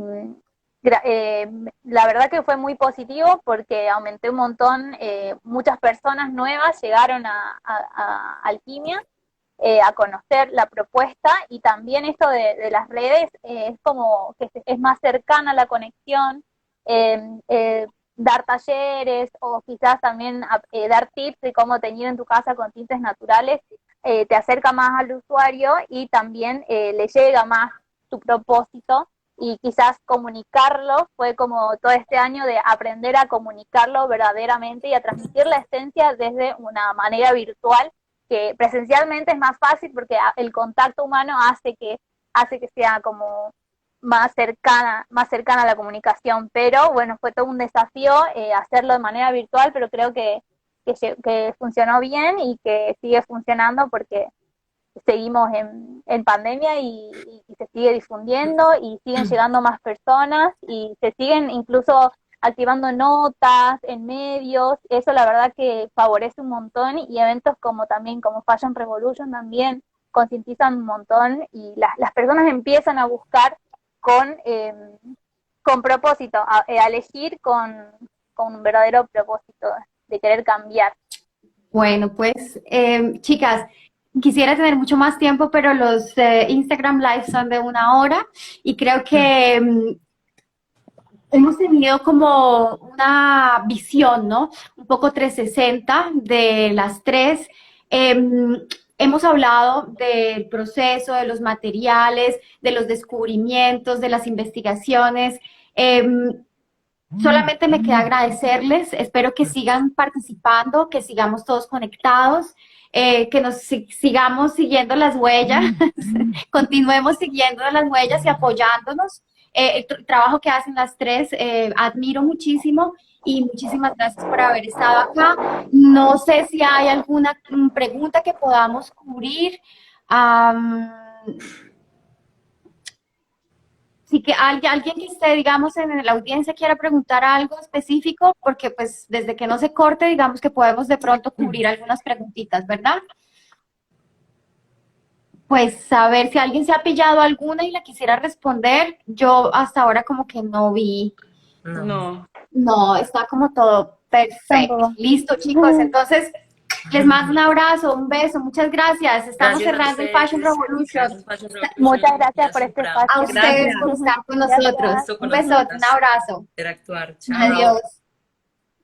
la verdad que fue muy positivo porque aumenté un montón, muchas personas nuevas llegaron a Alquimia a conocer la propuesta, y también esto de las redes es como que es más cercana la conexión, eh, eh, dar talleres o quizás también dar tips de cómo teñir en tu casa con tintes naturales, te acerca más al usuario y también le llega más tu propósito, y quizás comunicarlo fue como todo este año de aprender a comunicarlo verdaderamente y a transmitir la esencia desde una manera virtual, que presencialmente es más fácil porque el contacto humano hace que sea como más cercana a la comunicación, pero bueno, fue todo un desafío hacerlo de manera virtual, pero creo que funcionó bien y que sigue funcionando porque seguimos en pandemia y se sigue difundiendo y siguen llegando más personas y se siguen incluso activando notas en medios. Eso la verdad que favorece un montón, y eventos como también como Fashion Revolution también concientizan un montón, y las personas empiezan a buscar con, eh, con propósito, a elegir con un verdadero propósito de querer cambiar. Bueno, pues, chicas, quisiera tener mucho más tiempo, pero los Instagram Live son de 1 hora y creo que hemos tenido como una visión, ¿no? Un poco 360 de las tres. Hemos hablado del proceso, de los materiales, de los descubrimientos, de las investigaciones. Solamente me queda agradecerles, espero que sigan participando, que sigamos todos conectados, que nos sigamos siguiendo las huellas, continuemos siguiendo las huellas y apoyándonos. El trabajo que hacen las tres, admiro muchísimo y muchísimas gracias por haber estado acá. No sé si hay alguna pregunta que podamos cubrir. Sí, que alguien que esté, digamos, en la audiencia quiera preguntar algo específico, porque pues desde que no se corte, digamos que podemos de pronto cubrir algunas preguntitas, ¿verdad? Pues a ver si alguien se ha pillado alguna y la quisiera responder. Yo hasta ahora como que no vi. No. No, está como todo perfecto. Tampoco. Listo, chicos. Entonces, les mando un abrazo, un beso. Muchas gracias. Estamos Gracias a cerrando el Fashion ustedes. Revolution. Gracias, Fashion Revolution. Muchas gracias por Gracias este A espacio. ustedes Gracias. por estar con Gracias. nosotros. Esto Un con besote, un nosotras. abrazo. Interactuar. Chao. Adiós.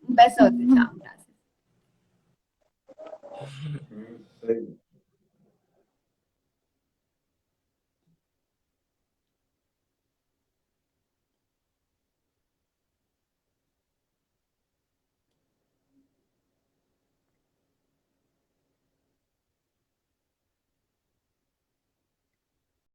Un besote. Chao. Gracias.